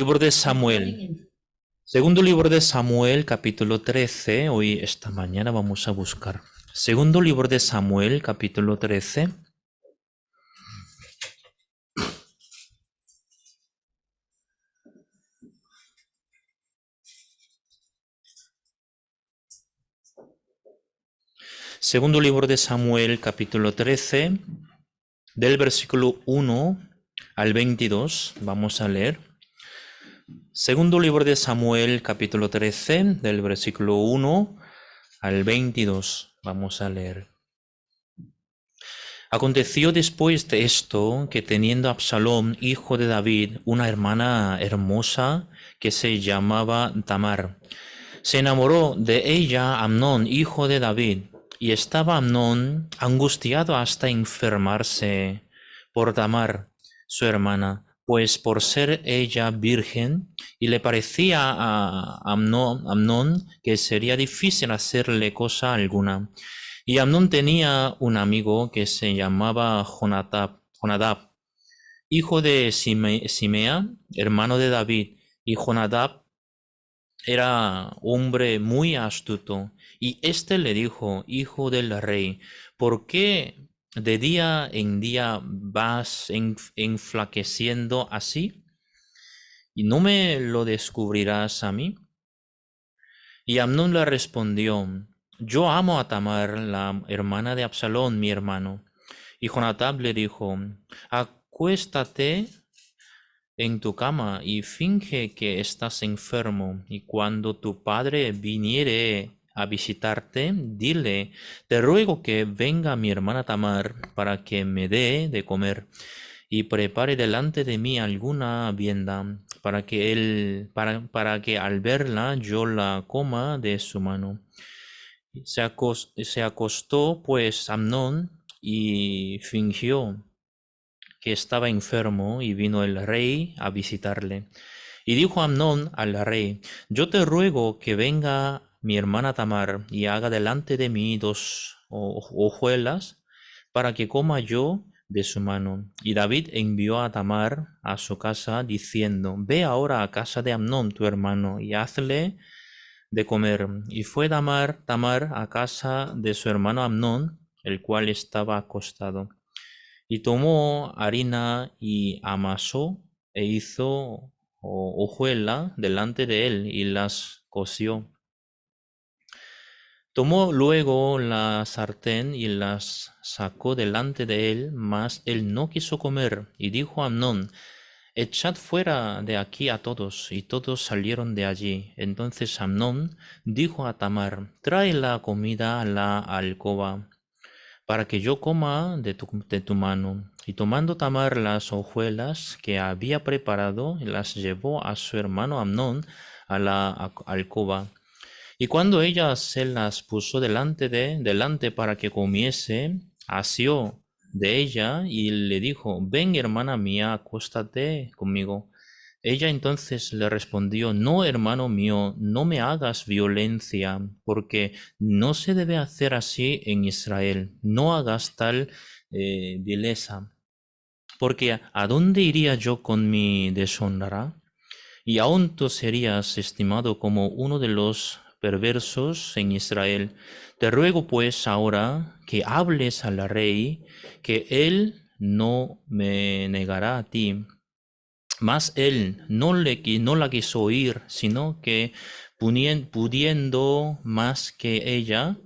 Libro de Samuel. Segundo libro de Samuel, capítulo 13. Hoy, esta mañana, vamos a buscar. Segundo libro de Samuel, capítulo 13. Segundo libro de Samuel, capítulo 13, del versículo 1 al 22. Vamos a leer. Segundo libro de Samuel, capítulo 13, del versículo 1 al 22. Vamos a leer. Aconteció después de esto que teniendo Absalón, hijo de David, una hermana hermosa que se llamaba Tamar, se enamoró de ella Amnón, hijo de David, y estaba Amnón angustiado hasta enfermarse por Tamar, su hermana, pues por ser ella virgen, y le parecía a Amnón que sería difícil hacerle cosa alguna. Y Amnón tenía un amigo que se llamaba Jonadab, hijo de Simea, hermano de David, y Jonadab era hombre muy astuto. Y éste le dijo: hijo del rey, ¿por qué de día en día vas enflaqueciendo así? ¿Y no me lo descubrirás a mí? Y Amnón le respondió: yo amo a Tamar, la hermana de Absalón, mi hermano. Y Jonadab le dijo: acuéstate en tu cama y finge que estás enfermo, y cuando tu padre viniere a visitarte, dile: te ruego que venga mi hermana Tamar para que me dé de comer y prepare delante de mí alguna vianda, para que al verla yo la coma de su mano. Se acostó pues Amnón y fingió que estaba enfermo, y vino el rey a visitarle. Y dijo Amnón al rey: yo te ruego que venga mi hermana Tamar y haga delante de mí dos hojuelas, para que coma yo de su mano. Y David envió a Tamar a su casa, diciendo: ve ahora a casa de Amnón tu hermano y hazle de comer. Y fue Tamar a casa de su hermano Amnón, el cual estaba acostado. Y tomó harina y amasó e hizo hojuela delante de él y las coció. Tomó luego la sartén y las sacó delante de él, mas él no quiso comer. Y dijo a Amnón: echad fuera de aquí a todos. Y todos salieron de allí. Entonces Amnón dijo a Tamar: trae la comida a la alcoba, para que yo coma de tu mano. Y tomando Tamar las hojuelas que había preparado, las llevó a su hermano Amnón a la alcoba. Y cuando ella se las puso delante para que comiese, asió de ella y le dijo: ven, hermana mía, acuéstate conmigo. Ella entonces le respondió: no, hermano mío, no me hagas violencia, porque no se debe hacer así en Israel. No hagas tal vileza, porque ¿a dónde iría yo con mi deshonra? Y aún tú serías estimado como uno de los perversos en Israel. Te ruego pues ahora que hables al rey, que él no me negará a ti. Mas él no la quiso oír, sino que pudiendo más que ella,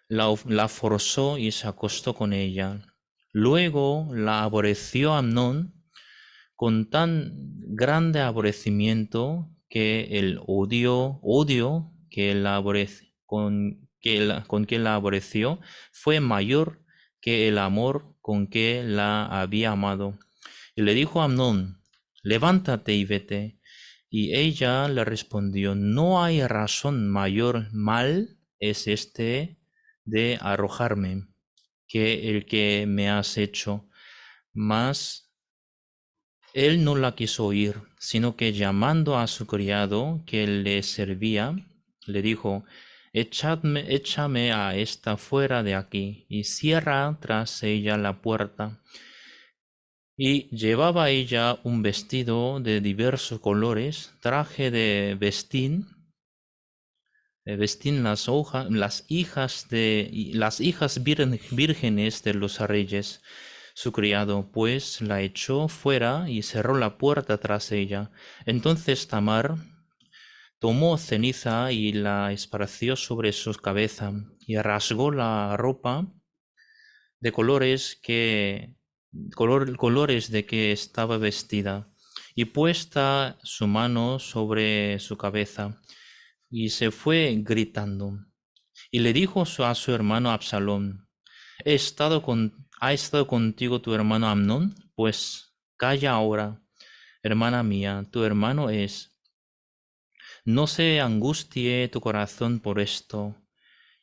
la forzó y se acostó con ella. Luego la aborreció Amnón con tan grande aborrecimiento que el odio que la con que la aborreció fue mayor que el amor con que la había amado. Y le dijo a Amnón: levántate y vete. Y ella le respondió: no hay razón mayor mal es este de arrojarme que el que me has hecho. Mas él no la quiso oír, sino que llamando a su criado que le servía, le dijo: échame a esta fuera de aquí, y cierra tras ella la puerta. Y llevaba ella un vestido de diversos colores, traje de vestín las hijas vírgenes de los reyes. Su criado, pues, la echó fuera y cerró la puerta tras ella. Entonces Tamar tomó ceniza y la esparció sobre su cabeza, y rasgó la ropa de colores de que estaba vestida, y puesta su mano sobre su cabeza, y se fue gritando. Y le dijo a su hermano Absalón: ¿Ha estado contigo tu hermano Amnón? Pues calla ahora, hermana mía, tu hermano es. No se angustie tu corazón por esto.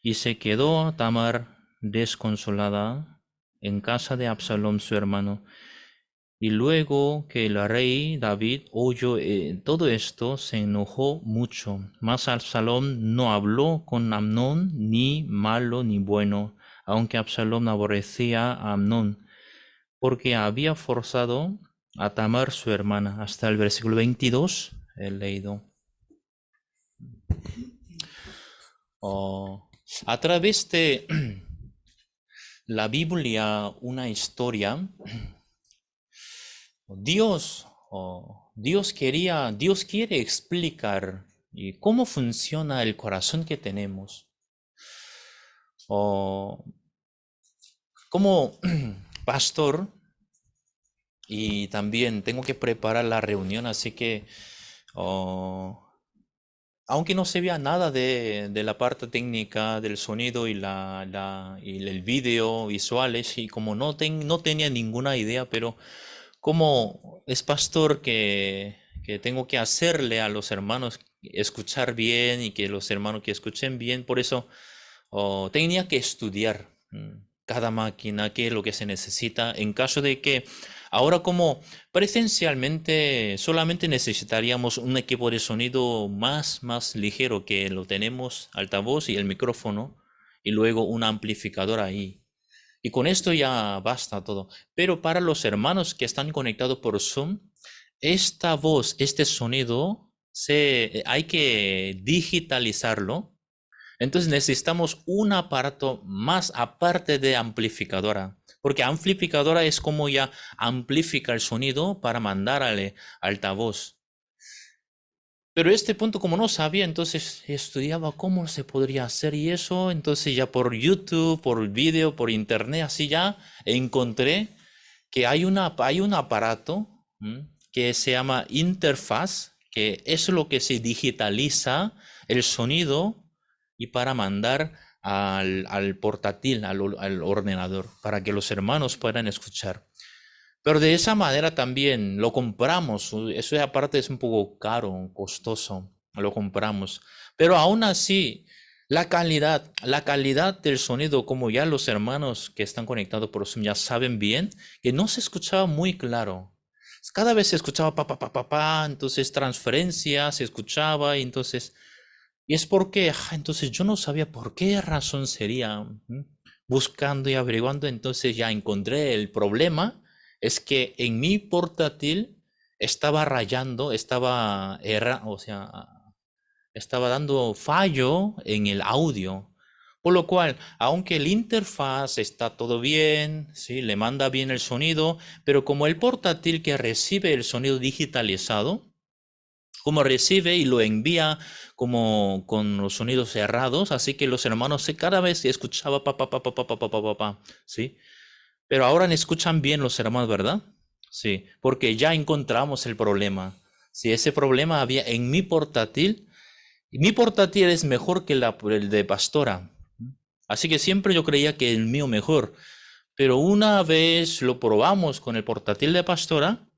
Y se quedó Tamar desconsolada en casa de Absalón su hermano. Y luego que el rey David oyó todo esto, se enojó mucho. Mas Absalón no habló con Amnón ni malo ni bueno, aunque Absalón aborrecía a Amnón, porque había forzado a Tamar su hermana. Hasta el versículo 22 he leído. Oh, a través de la Biblia, una historia, Dios quiere explicar cómo funciona el corazón que tenemos. Como pastor, y también tengo que preparar la reunión, así que aunque no se vea nada de la parte técnica del sonido y el vídeo visuales, y como no tenía ninguna idea, pero como es pastor que tengo que hacerle a los hermanos escuchar bien y que los hermanos que escuchen bien, por eso tenía que estudiar cada máquina, qué es lo que se necesita, en caso de que ahora como presencialmente solamente necesitaríamos un equipo de sonido más ligero, que lo tenemos altavoz y el micrófono y luego un amplificador ahí. Y con esto ya basta todo. Pero para los hermanos que están conectados por Zoom, esta voz, este sonido, hay que digitalizarlo. Entonces necesitamos un aparato más aparte de amplificadora. Porque amplificadora es como ya amplifica el sonido para mandar al altavoz. Pero este punto, como no sabía, entonces estudiaba cómo se podría hacer y eso. Entonces ya por YouTube, por vídeo, por internet, así ya encontré que hay un aparato que se llama interfaz, que es lo que se digitaliza el sonido y para mandar al portátil, al ordenador, para que los hermanos puedan escuchar. Pero de esa manera también lo compramos. Eso aparte es un poco caro, costoso. Lo compramos. Pero aún así, la calidad del sonido, como ya los hermanos que están conectados por Zoom ya saben bien, que no se escuchaba muy claro. Cada vez se escuchaba pa, entonces transferencia se escuchaba, y entonces, y es porque, entonces yo no sabía por qué razón sería. Buscando y averiguando, entonces ya encontré el problema. Es que en mi portátil estaba rayando, o sea, estaba dando fallo en el audio. Por lo cual, aunque el interfaz está todo bien, ¿sí? Le manda bien el sonido, pero como el portátil que recibe el sonido digitalizado, como recibe y lo envía como con los sonidos cerrados, así que los hermanos cada vez se escuchaba ¿sí? Pero ahora me escuchan bien los hermanos, ¿verdad? Sí, porque ya encontramos el problema. Si ese problema había en mi portátil, y mi portátil es mejor que el de Pastora. Así que siempre yo creía que el mío mejor. Pero una vez lo probamos con el portátil de Pastora,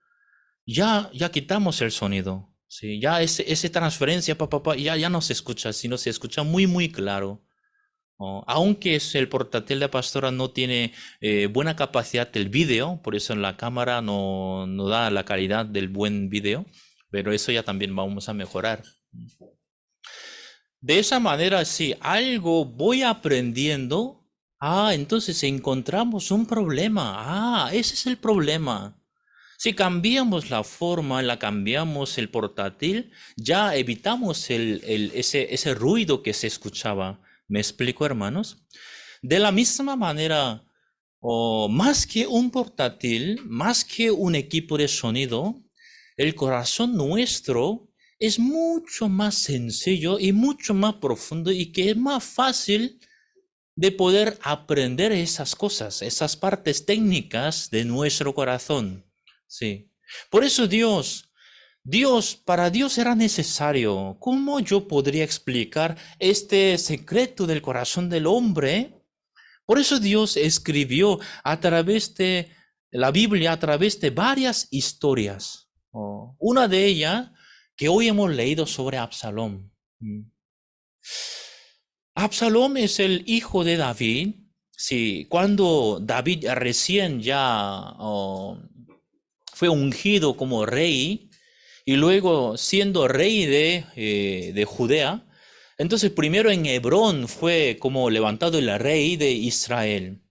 ya quitamos el sonido. Sí, ya ese transferencia, ya no se escucha, sino se escucha muy claro. Aunque el portátil de Pastora no tiene buena capacidad del vídeo, por eso en la cámara no da la calidad del buen vídeo, pero eso ya también vamos a mejorar. De esa manera, si algo voy aprendiendo, entonces encontramos un problema. Ese es el problema. Si cambiamos la forma, la cambiamos el portátil, ya evitamos ese ruido que se escuchaba. ¿Me explico, hermanos? De la misma manera, más que un portátil, más que un equipo de sonido, el corazón nuestro es mucho más sencillo y mucho más profundo y que es más fácil de poder aprender esas cosas, esas partes técnicas de nuestro corazón. Sí. Por eso para Dios era necesario. ¿Cómo yo podría explicar este secreto del corazón del hombre? Por eso Dios escribió a través de la Biblia, a través de varias historias. Una de ellas que hoy hemos leído sobre Absalón. Absalón es el hijo de David. Sí, cuando David recién ya fue ungido como rey y luego siendo rey de Judea, entonces primero en Hebrón fue como levantado el rey de Israel.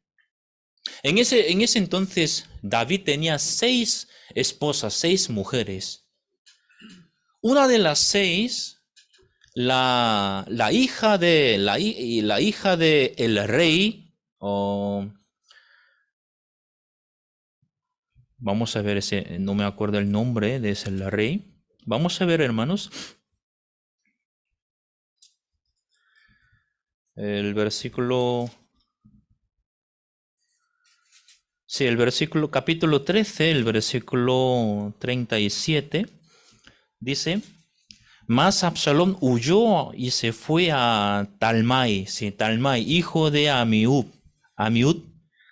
En ese entonces David tenía 6 esposas, 6 mujeres. Una de las 6, la hija de el rey, vamos a ver no me acuerdo el nombre de ese rey. Vamos a ver, hermanos, el versículo, sí, el versículo, capítulo 13, el versículo 37, dice: Mas Absalón huyó y se fue a Talmai, sí, Talmai, hijo de Amiud,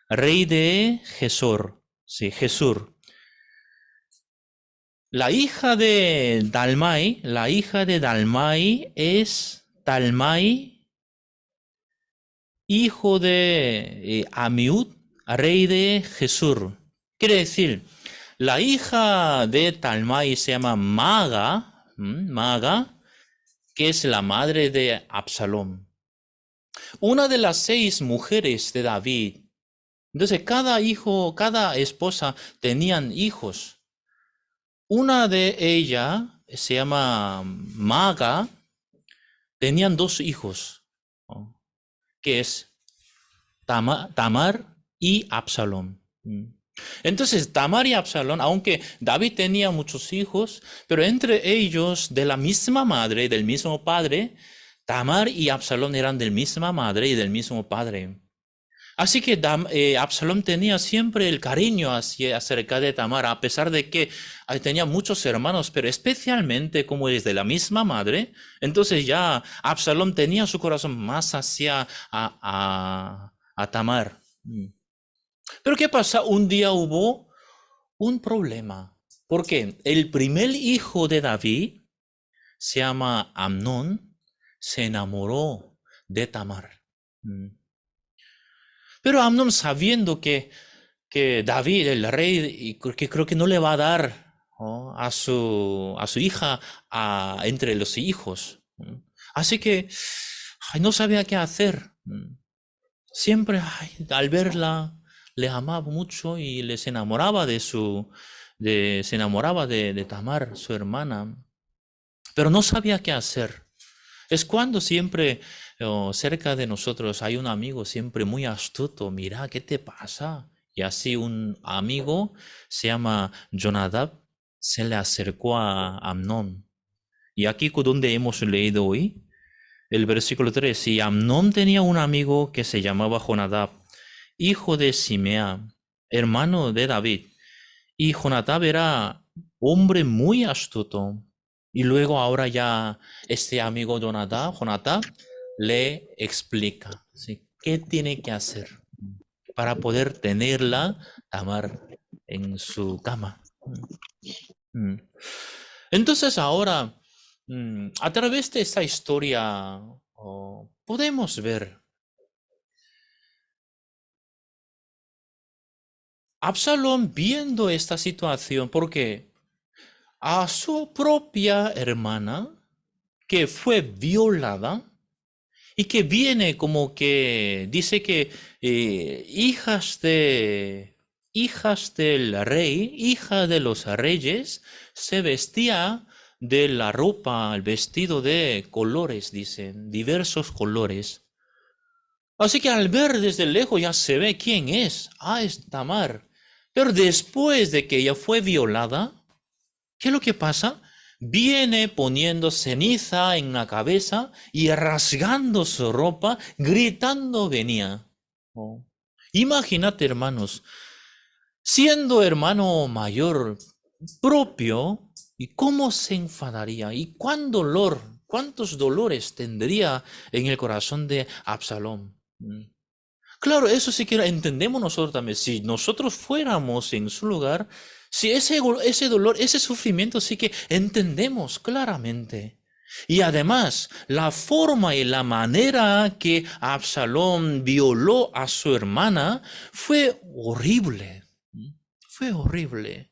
rey de Gesur, sí, Gesur. La hija de Dalmai es Talmai, hijo de Amiud, rey de Gesur. Quiere decir, la hija de Talmai se llama Maga, que es la madre de Absalón. Una de las 6 mujeres de David. Entonces, cada esposa tenían hijos. Una de ellas se llama Maga, tenían 2 hijos, ¿no? Que es Tamar y Absalón. Entonces, Tamar y Absalón, aunque David tenía muchos hijos, pero entre ellos, de la misma madre, del mismo padre, Tamar y Absalón eran de la misma madre y del mismo padre. Así que Absalón tenía siempre el cariño acerca de Tamar, a pesar de que tenía muchos hermanos, pero especialmente como es de la misma madre, entonces ya Absalón tenía su corazón más hacia a Tamar. Pero ¿qué pasa? Un día hubo un problema, porque el primer hijo de David, se llama Amnón, se enamoró de Tamar. Pero Amnón, sabiendo que David, el rey, que creo que no le va a dar, ¿no?, a su hija entre los hijos. Así que no sabía qué hacer. Siempre al verla le amaba mucho y se enamoraba de Tamar, su hermana, pero no sabía qué hacer. Es cuando siempre cerca de nosotros hay un amigo siempre muy astuto. Mira, ¿qué te pasa? Y así un amigo se llama Jonadab se le acercó a Amnón. Y aquí donde hemos leído hoy, el versículo 3, y Amnón tenía un amigo que se llamaba Jonadab, hijo de Simea, hermano de David. Y Jonadab era hombre muy astuto. Y luego ahora ya este amigo Jonadab, le explica, ¿sí?, qué tiene que hacer para poder tenerla, Tamar, en su cama. Entonces ahora, a través de esta historia, podemos ver Absalón viendo esta situación, porque a su propia hermana, que fue violada, y que viene como que dice que hijas del rey, hija de los reyes, se vestía de la ropa, el vestido de colores, dicen, diversos colores. Así que al ver desde lejos ya se ve quién es. Ah, es Tamar. Pero después de que ella fue violada, ¿qué es lo que pasa? Viene poniendo ceniza en la cabeza y rasgando su ropa, gritando venía. Oh. Imagínate, hermanos, siendo hermano mayor propio, ¿y cómo se enfadaría? ¿Y cuántos dolores tendría en el corazón de Absalón? Claro, eso sí que entendemos nosotros también. Si nosotros fuéramos en su lugar, si ese dolor, ese sufrimiento sí que entendemos claramente. Y además, la forma y la manera que Absalón violó a su hermana fue horrible. Fue horrible.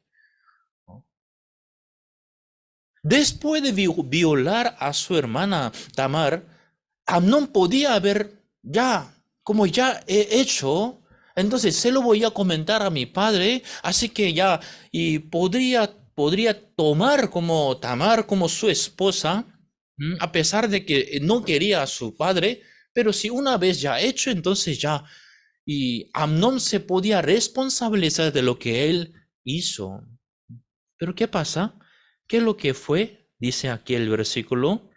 Después de violar a su hermana Tamar, Amnón podía haber como ya he hecho, entonces se lo voy a comentar a mi padre, así que ya, y podría tomar como Tamar como su esposa, a pesar de que no quería a su padre, pero si una vez ya hecho, entonces ya, y Amnón se podía responsabilizar de lo que él hizo. Pero ¿qué pasa? ¿Qué es lo que fue? Dice aquí el versículo.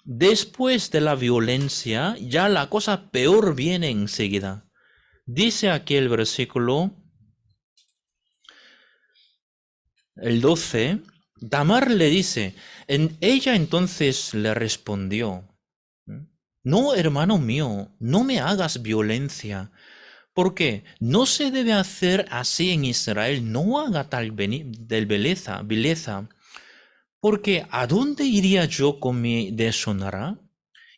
Después de la violencia, ya la cosa peor viene enseguida. Dice aquí el versículo, el 12, Tamar le dice, ella entonces le respondió, no, hermano mío, no me hagas violencia, porque no se debe hacer así en Israel, no haga tal vileza, porque ¿a dónde iría yo con mi deshonra?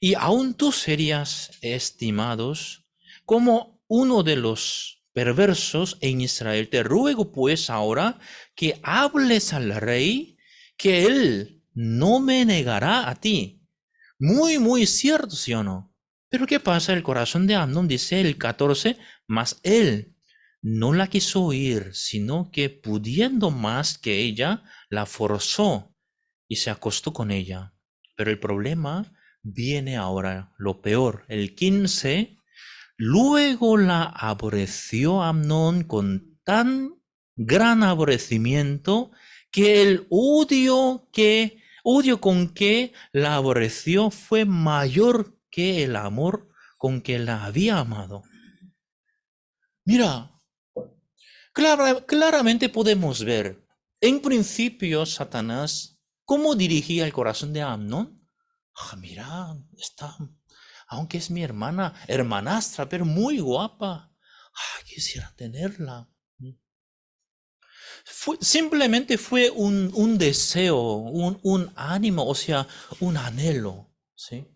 Y aún tú serías estimados como uno de los perversos en Israel. Te ruego pues ahora que hables al rey, que él no me negará a ti. Muy, muy cierto, ¿sí o no? Pero ¿qué pasa? El corazón de Amnón dice el 14, mas él no la quiso oír, sino que pudiendo más que ella, la forzó y se acostó con ella. Pero el problema viene ahora, lo peor. El 15, luego la aborreció Amnón con tan gran aborrecimiento que el odio con que la aborreció fue mayor que el amor con que la había amado. Mira, claramente podemos ver, en principio, Satanás, cómo dirigía el corazón de Amnón. Mira, aunque es mi hermanastra, pero muy guapa. Quisiera tenerla. Simplemente fue un deseo, un ánimo, o sea, un anhelo, ¿sí?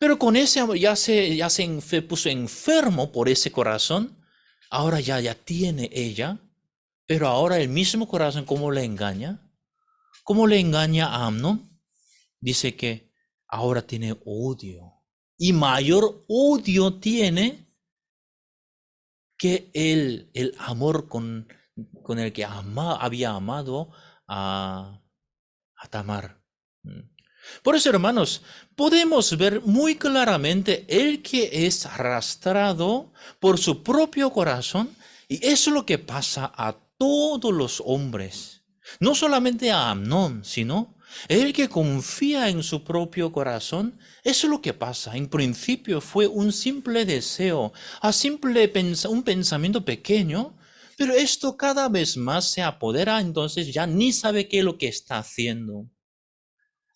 Pero con ese amor ya se puso enfermo por ese corazón. Ahora ya tiene ella, pero ahora el mismo corazón, ¿cómo le engaña? ¿Cómo le engaña a Amnón? Dice que ahora tiene odio. Y mayor odio tiene que el amor con el que había amado a Tamar. Por eso, hermanos, podemos ver muy claramente el que es arrastrado por su propio corazón, y eso es lo que pasa a todos los hombres, no solamente a Amnón, sino el que confía en su propio corazón. Eso es lo que pasa. En principio fue un simple deseo, un pensamiento pequeño, pero esto cada vez más se apodera, entonces ya ni sabe qué es lo que está haciendo.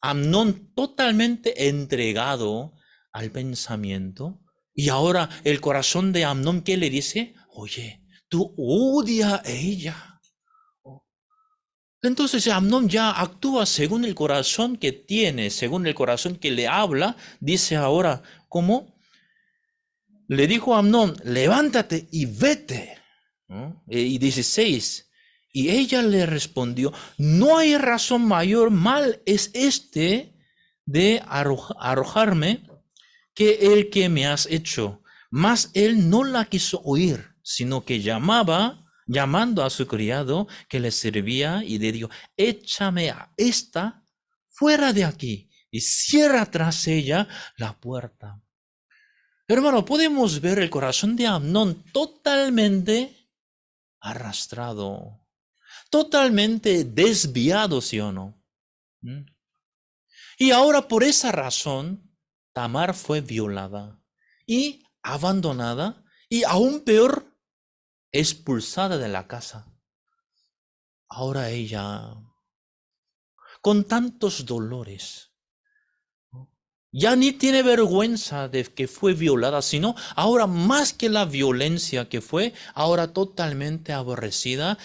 Amnón totalmente entregado al pensamiento, y ahora el corazón de Amnón, ¿qué le dice? Oye, tú odias a ella. Entonces Amnón ya actúa según el corazón que tiene, según el corazón que le habla. Dice ahora, ¿cómo? Le dijo a Amnón, levántate y vete. Y 16, y ella le respondió, no hay razón mayor, mal es este de arrojarme que el que me has hecho, Mas él no la quiso oír, sino que llamando a su criado que le servía y le dijo, échame a esta fuera de aquí y cierra tras ella la puerta. Hermano, podemos ver el corazón de Amnón totalmente arrastrado, totalmente desviado, ¿sí o no? ¿Mm? Y ahora por esa razón, Tamar fue violada y abandonada y aún peor, expulsada de la casa. Ahora ella, con tantos dolores, ya ni tiene vergüenza de que fue violada, sino ahora más que la violencia que fue, ahora totalmente aborrecida,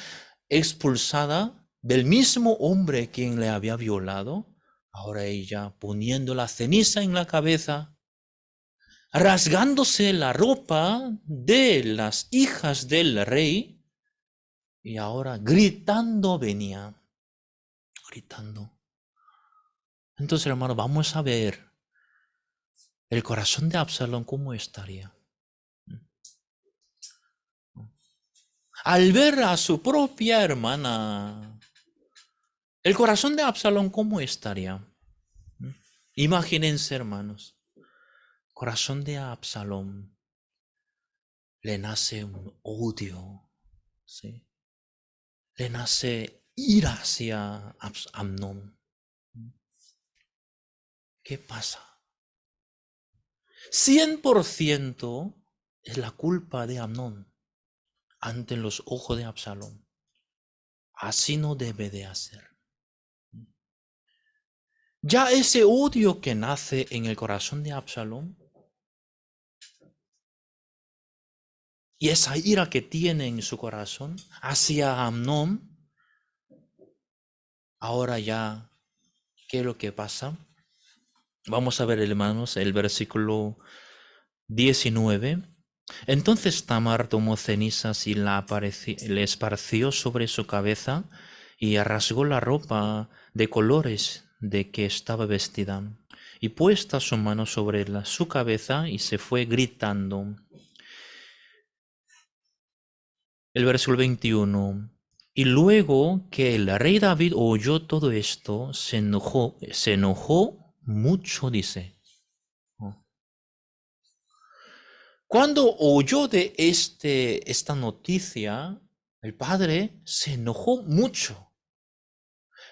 expulsada del mismo hombre quien le había violado. Ahora ella poniendo la ceniza en la cabeza, rasgándose la ropa de las hijas del rey, y ahora gritando venía, gritando. Entonces, hermano, vamos a ver el corazón de Absalón cómo estaría. Al ver a su propia hermana, el corazón de Absalón cómo estaría. Imagínense, hermanos, corazón de Absalón le nace un odio, ¿sí? Le nace ira hacia Amnón. ¿Qué pasa? 100% es la culpa de Amnón ante los ojos de Absalón. Así no debe de hacer. Ya ese odio que nace en el corazón de Absalón y esa ira que tiene en su corazón hacia Amnón, ahora ya, ¿qué es lo que pasa? Vamos a ver, hermanos, el versículo 19. Entonces Tamar tomó cenizas y le esparció sobre su cabeza y rasgó la ropa de colores de que estaba vestida. Y puesta su mano sobre su cabeza y se fue gritando. El versículo 21. Y luego que el rey David oyó todo esto, se enojó mucho, dice. Cuando oyó de esta noticia, el padre se enojó mucho.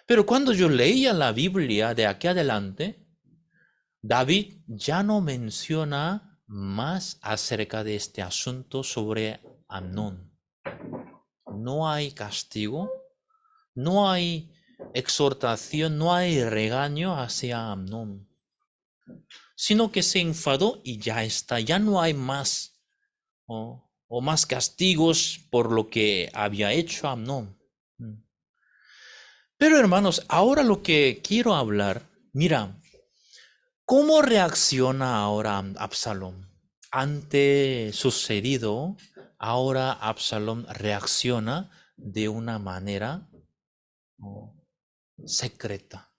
Pero cuando yo leía la Biblia de aquí adelante, David ya no menciona más acerca de este asunto sobre Amnón. No hay castigo, no hay exhortación, no hay regaño hacia Amnón, sino que se enfadó y ya está, ya no hay más o más castigos por lo que había hecho Amnón. Pero hermanos, ahora lo que quiero hablar, mira, ¿cómo reacciona ahora Absalón? Ante sucedido, ahora Absalón reacciona de una manera secreta.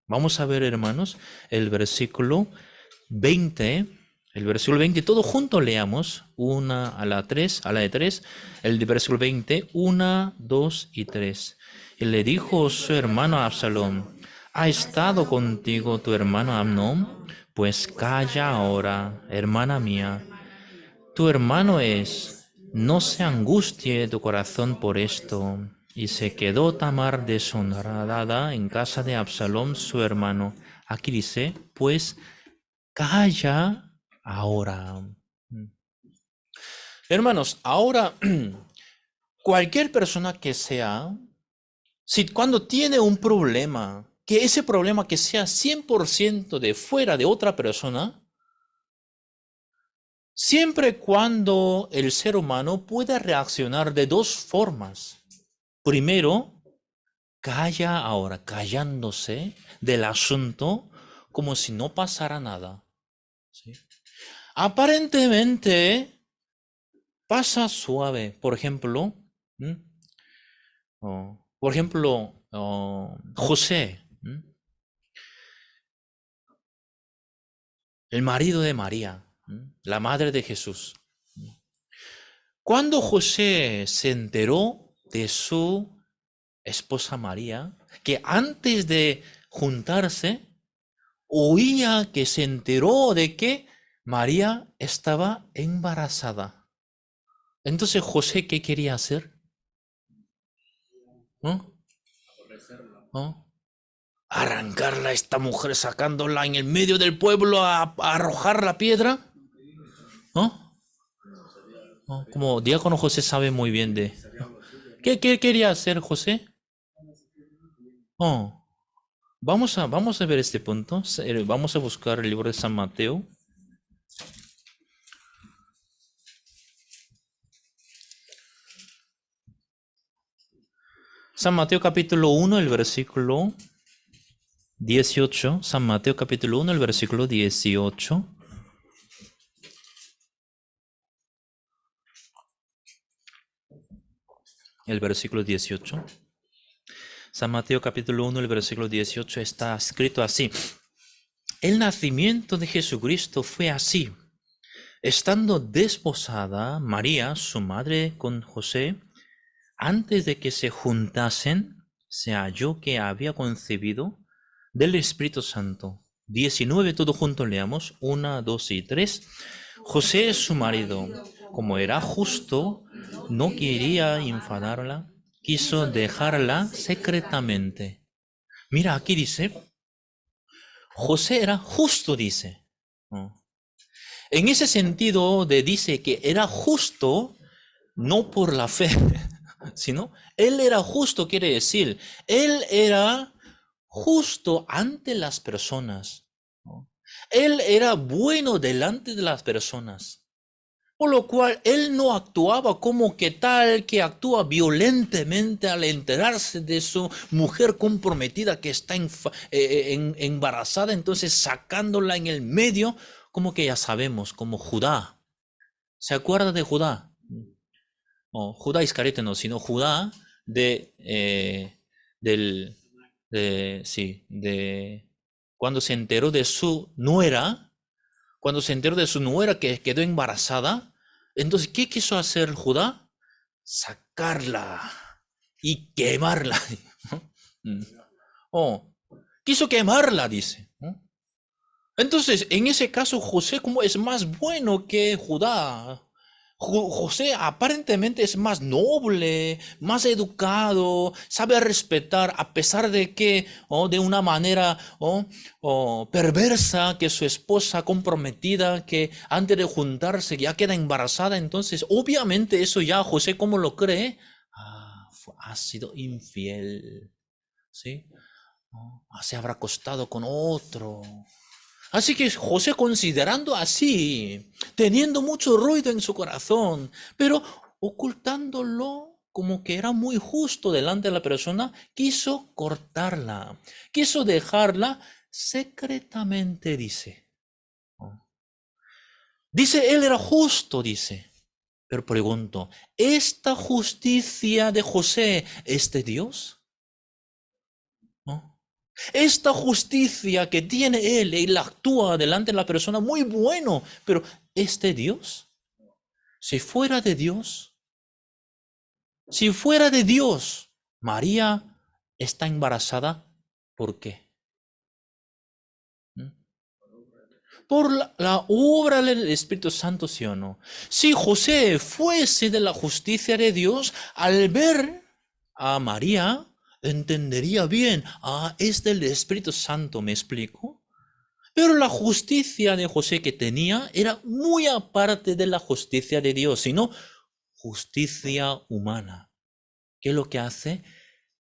Vamos a ver, hermanos, el versículo 20. El versículo 20, todo junto leamos, una a la 3, a la de 3, el versículo 20, 1, 2 y 3. Y le dijo su hermano Absalón, ¿ha estado contigo tu hermano Amnón? Pues calla ahora, hermana mía, tu hermano es, no se angustie tu corazón por esto. Y se quedó Tamar deshonrada en casa de Absalón su hermano. Aquí dice, pues calla ahora. Hermanos, ahora cualquier persona que sea, si cuando tiene un problema, que ese problema que sea 100% de fuera de otra persona, siempre cuando el ser humano puede reaccionar de dos formas. Primero, calla ahora, callándose del asunto como si no pasara nada. ¿Sí? Aparentemente pasa suave. Por ejemplo, José, el marido de María. la madre de Jesús. Cuando José se enteró de su esposa María, que antes de juntarse, oía que se enteró de que María estaba embarazada. Entonces José, ¿qué quería hacer? ¿No? ¿No? Arrancarla a esta mujer, sacándola en el medio del pueblo a arrojar la piedra. ¿No? ¿No? Como diácono José sabe muy bien de... ¿Qué quería hacer José? Oh, vamos a ver este punto. Vamos a buscar el libro de San Mateo. San Mateo capítulo 1, el versículo 18. San Mateo capítulo 1, el versículo 18. El versículo 18. San Mateo capítulo 1, el versículo 18 está escrito así. El nacimiento de Jesucristo fue así. Estando desposada María, su madre, con José, antes de que se juntasen, se halló que había concebido del Espíritu Santo. 19, todo junto leamos. 1, 2 y 3. José, su marido, como era justo, no quería enfadarla, quiso dejarla secretamente. Mira, aquí dice, José era justo, dice. En ese sentido dice que era justo no por la fe, sino él era justo, quiere decir, él era justo ante las personas. Él era bueno delante de las personas. Por lo cual él no actuaba como que tal que actúa violentamente al enterarse de su mujer comprometida que está embarazada, entonces sacándola en el medio, como que ya sabemos, como Judá. ¿Se acuerda de Judá? No, Judá Iscariote no, sino Judá de cuando se enteró de su nuera. Cuando se enteró de su nuera que quedó embarazada, entonces, ¿qué quiso hacer Judá? Sacarla y quemarla. Oh, quiso quemarla, dice. Entonces, en ese caso, José como es más bueno que Judá. José aparentemente es más noble, más educado, sabe respetar a pesar de que, de una manera perversa, que su esposa comprometida, que antes de juntarse ya queda embarazada. Entonces, obviamente eso ya José, ¿cómo lo cree? Ha sido infiel, ¿sí? Se habrá acostado con otro. Así que José, considerando así, teniendo mucho ruido en su corazón, pero ocultándolo como que era muy justo delante de la persona, quiso cortarla, quiso dejarla secretamente, dice. Dice, él era justo, dice. Pero pregunto, ¿esta justicia de José es de Dios? ¿No? Esta justicia que tiene él actúa delante de la persona muy bueno, pero ¿es de Dios? Si fuera de Dios, María está embarazada, ¿por qué? Por la obra del Espíritu Santo, ¿sí o no? Si José fuese de la justicia de Dios, al ver a María, entendería bien, es del Espíritu Santo, ¿me explico? Pero la justicia de José que tenía era muy aparte de la justicia de Dios, sino justicia humana. ¿Qué es lo que hace?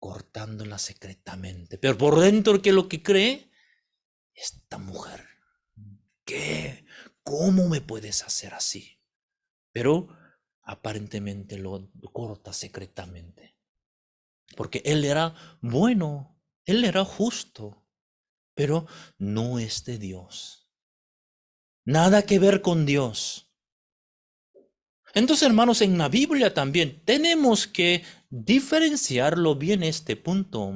Cortándola secretamente. Pero por dentro, ¿qué es lo que cree? Esta mujer, ¿qué? ¿Cómo me puedes hacer así? Pero aparentemente lo corta secretamente. Porque él era bueno, él era justo, pero no es de Dios. Nada que ver con Dios. Entonces, hermanos, en la Biblia también tenemos que diferenciarlo bien este punto.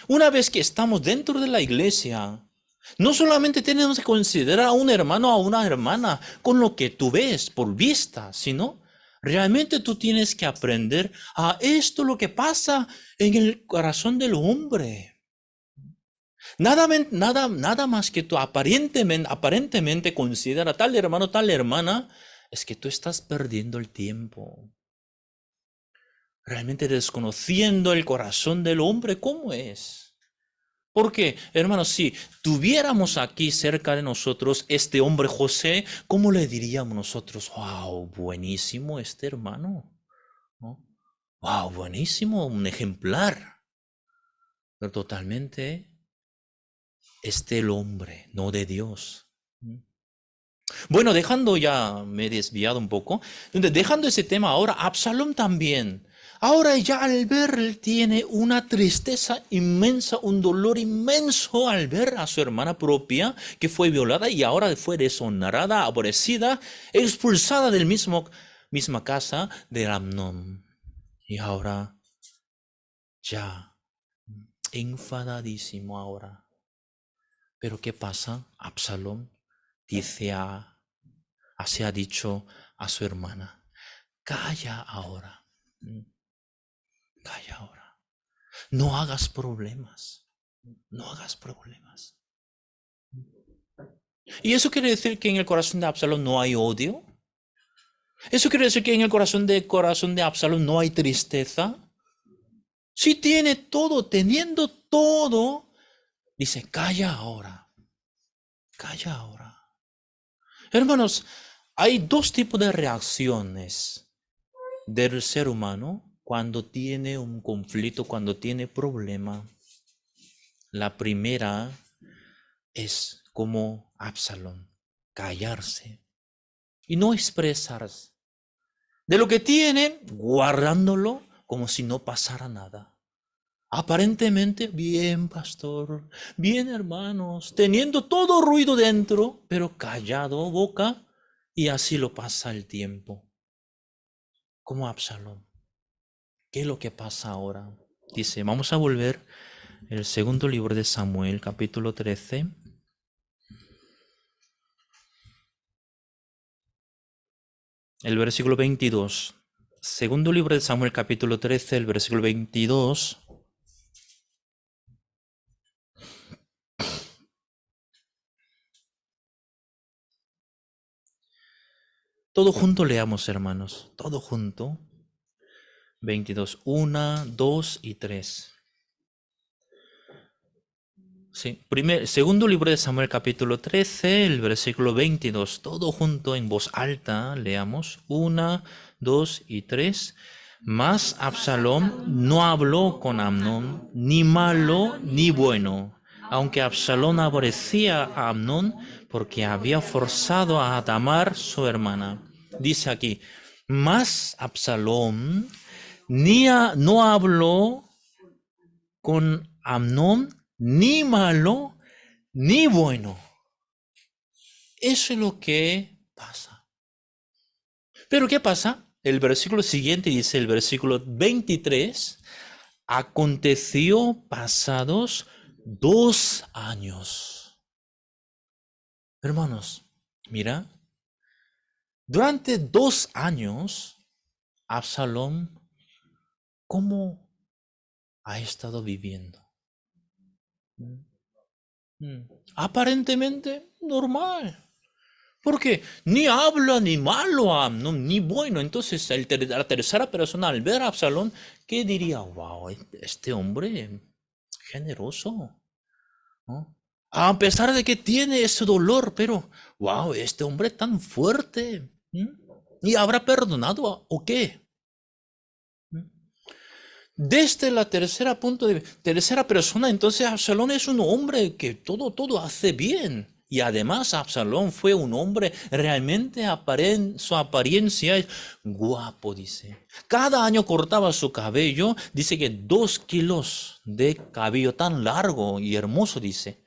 Una vez que estamos dentro de la iglesia, No solamente tenemos que considerar a un hermano o a una hermana con lo que tú ves por vista, sino realmente tú tienes que aprender a esto lo que pasa en el corazón del hombre. Nada más que tú aparentemente considera tal hermano, tal hermana, es que tú estás perdiendo el tiempo. Realmente desconociendo el corazón del hombre, ¿cómo es? Porque, hermanos, si tuviéramos aquí cerca de nosotros este hombre José, ¿cómo le diríamos nosotros? ¡Wow! Buenísimo este hermano, ¿no? ¡Wow! Buenísimo, un ejemplar. Pero totalmente el hombre, no de Dios. Bueno, me he desviado un poco. Dejando ese tema ahora, Absalón también. Ahora ya al ver, él tiene una tristeza inmensa, un dolor inmenso al ver a su hermana propia que fue violada y ahora fue deshonrada, aborrecida, expulsada del misma casa de Amnón. Y ahora ya enfadadísimo ahora. Pero ¿qué pasa? Absalón dice así ha dicho a su hermana, calla ahora, calla ahora, no hagas problemas, no hagas problemas. ¿Y eso quiere decir que en el corazón de Absalón no hay odio? ¿Eso quiere decir que en el corazón de Absalón no hay tristeza? Si tiene todo, teniendo todo, dice, calla ahora, calla ahora. Hermanos, hay dos tipos de reacciones del ser humano cuando tiene un conflicto, cuando tiene problema. La primera es como Absalón, callarse y no expresarse. De lo que tiene, guardándolo como si no pasara nada. Aparentemente, bien, pastor, bien, hermanos, teniendo todo ruido dentro, pero callado boca, y así lo pasa el tiempo. Como Absalón. ¿Qué es lo que pasa ahora? Dice, vamos a volver el segundo libro de Samuel, capítulo 13. El versículo 22. Segundo libro de Samuel, capítulo 13, el versículo 22. Todo junto leamos, hermanos. Todo junto. 22. 1, 2 y 3. Sí. Segundo libro de Samuel, capítulo 13, el versículo 22. Todo junto en voz alta leamos. 1, 2 y 3. Mas Absalón no habló con Amnón, ni malo ni bueno, aunque Absalón aborrecía a Amnón porque había forzado a Tamar su hermana. Dice aquí, mas Absalón no habló con Amnón ni malo ni bueno. Eso es lo que pasa. Pero ¿qué pasa? El versículo siguiente dice, el versículo 23, aconteció pasados 2 años. Hermanos, mira, durante 2 años, Absalón, ¿cómo ha estado viviendo? Aparentemente normal. Porque ni habla ni malo a Amnón, ni bueno. Entonces, la tercera persona al ver a Absalón, ¿qué diría? Wow, este hombre generoso, ¿no? A pesar de que tiene ese dolor, pero, wow, este hombre tan fuerte. ¿Y habrá perdonado o qué? Desde la tercera persona, entonces Absalón es un hombre que todo hace bien. Y además Absalón fue un hombre realmente, su apariencia es guapo, dice. Cada año cortaba su cabello, dice que 2 kilos de cabello tan largo y hermoso, dice.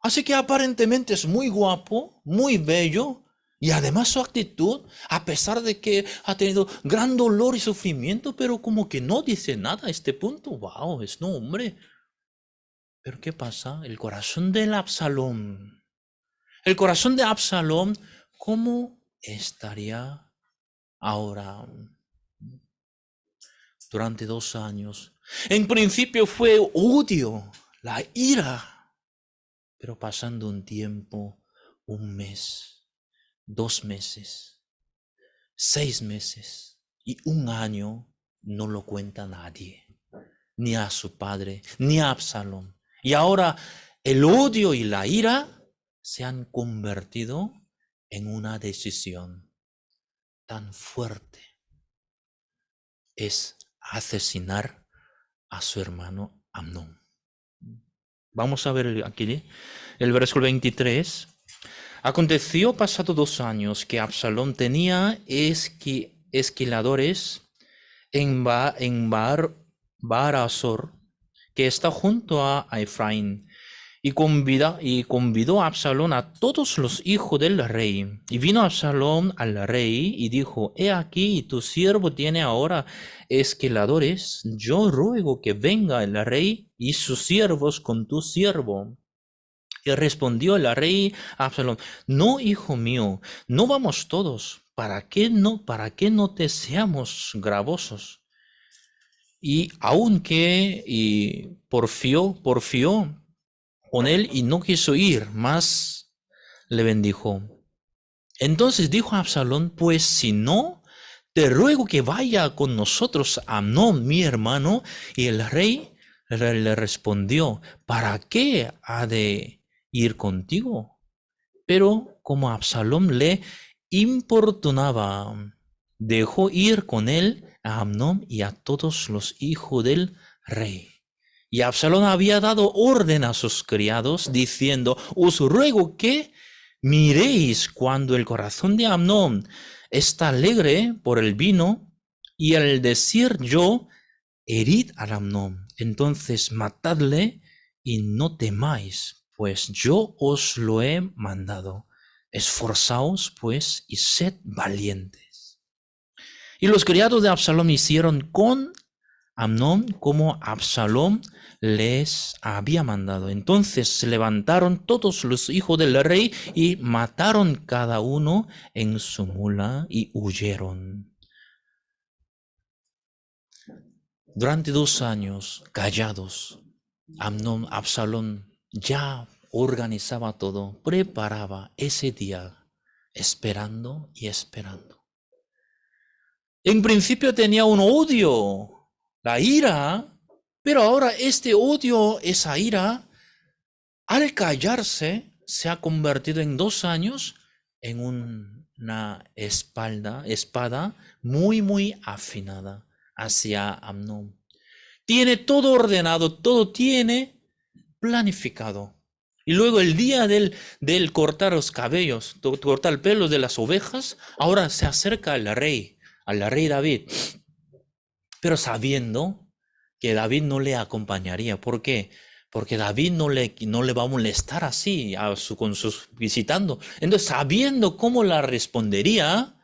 Así que aparentemente es muy guapo, muy bello, y además su actitud, a pesar de que ha tenido gran dolor y sufrimiento, pero como que no dice nada a este punto. Wow, es un hombre Pero ¿qué pasa? El corazón del Absalón. El corazón de Absalón, ¿cómo estaría ahora? Durante 2 años. En principio fue odio, la ira. Pero pasando un tiempo, 1 mes, 2 meses, 6 meses y 1 año, no lo cuenta nadie. Ni a su padre, ni a Absalón. Y ahora el odio y la ira se han convertido en una decisión tan fuerte. Es asesinar a su hermano Amnón. Vamos a ver aquí el versículo 23. Aconteció pasado 2 años que Absalón tenía esquiladores en Baar-Asor, que está junto a Efraín, y convidó a Absalón a todos los hijos del rey. Y vino Absalón al rey y dijo: He aquí, tu siervo tiene ahora esquiladores. Yo ruego que venga el rey y sus siervos con tu siervo. Y respondió el rey a Absalón: No, hijo mío, no vamos todos. ¿Para qué no te seamos gravosos? Y aunque porfió con él y no quiso ir, más le bendijo. Entonces dijo a Absalón: Pues si no, te ruego que vaya con nosotros Amnón, mi hermano. Y el rey le respondió: ¿Para qué ha de ir contigo? Pero como Absalón le importunaba, dejó ir con él a Amnón y a todos los hijos del rey. Y Absalón había dado orden a sus criados, diciendo: Os ruego que miréis cuando el corazón de Amnón está alegre por el vino, y al decir yo: herid a Amnón, entonces matadle y no temáis, pues yo os lo he mandado. Esforzaos pues y sed valientes. Y los criados de Absalón hicieron con Amnón como Absalón les había mandado. Entonces se levantaron todos los hijos del rey y mataron cada uno en su mula y huyeron. Durante 2 años, callados, Absalón ya organizaba todo, preparaba ese día, esperando y esperando. En principio tenía un odio, la ira, pero ahora este odio, esa ira, al callarse, se ha convertido en 2 años en una espada muy afinada hacia Amnón. Tiene todo ordenado, todo tiene planificado. Y luego el día del cortar los cabellos, cortar el pelo de las ovejas, ahora se acerca al rey David, pero sabiendo que David no le acompañaría. ¿Por qué? Porque David no le va a molestar así con sus visitando. Entonces, sabiendo cómo la respondería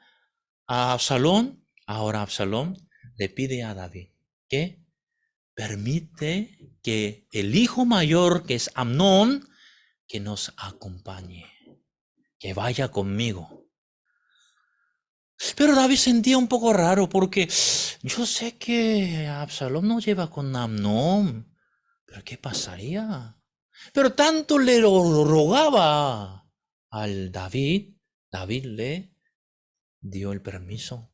a Absalón, ahora Absalón le pide a David que permite que el hijo mayor, que es Amnón, que nos acompañe, que vaya conmigo. Pero David sentía un poco raro porque yo sé que Absalón no lleva con Amnón. ¿Pero qué pasaría? Pero tanto le lo rogaba al David le dio el permiso.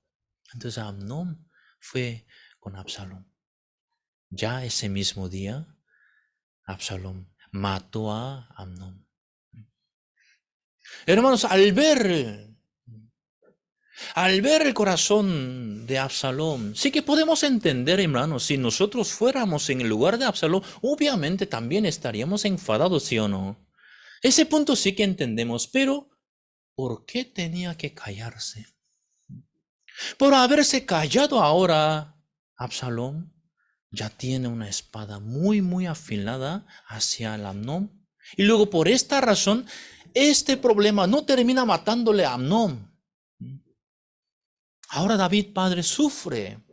Entonces Amnón fue con Absalón. Ya ese mismo día, Absalón mató a Amnón. Hermanos, al ver el corazón de Absalón, sí que podemos entender, hermanos, si nosotros fuéramos en el lugar de Absalón, obviamente también estaríamos enfadados, ¿sí o no? Ese punto sí que entendemos, pero ¿por qué tenía que callarse? Por haberse callado ahora, Absalón ya tiene una espada muy afilada hacia el Amnón. Y luego por esta razón, este problema no termina matándole a Amnón. Ahora David padre sufre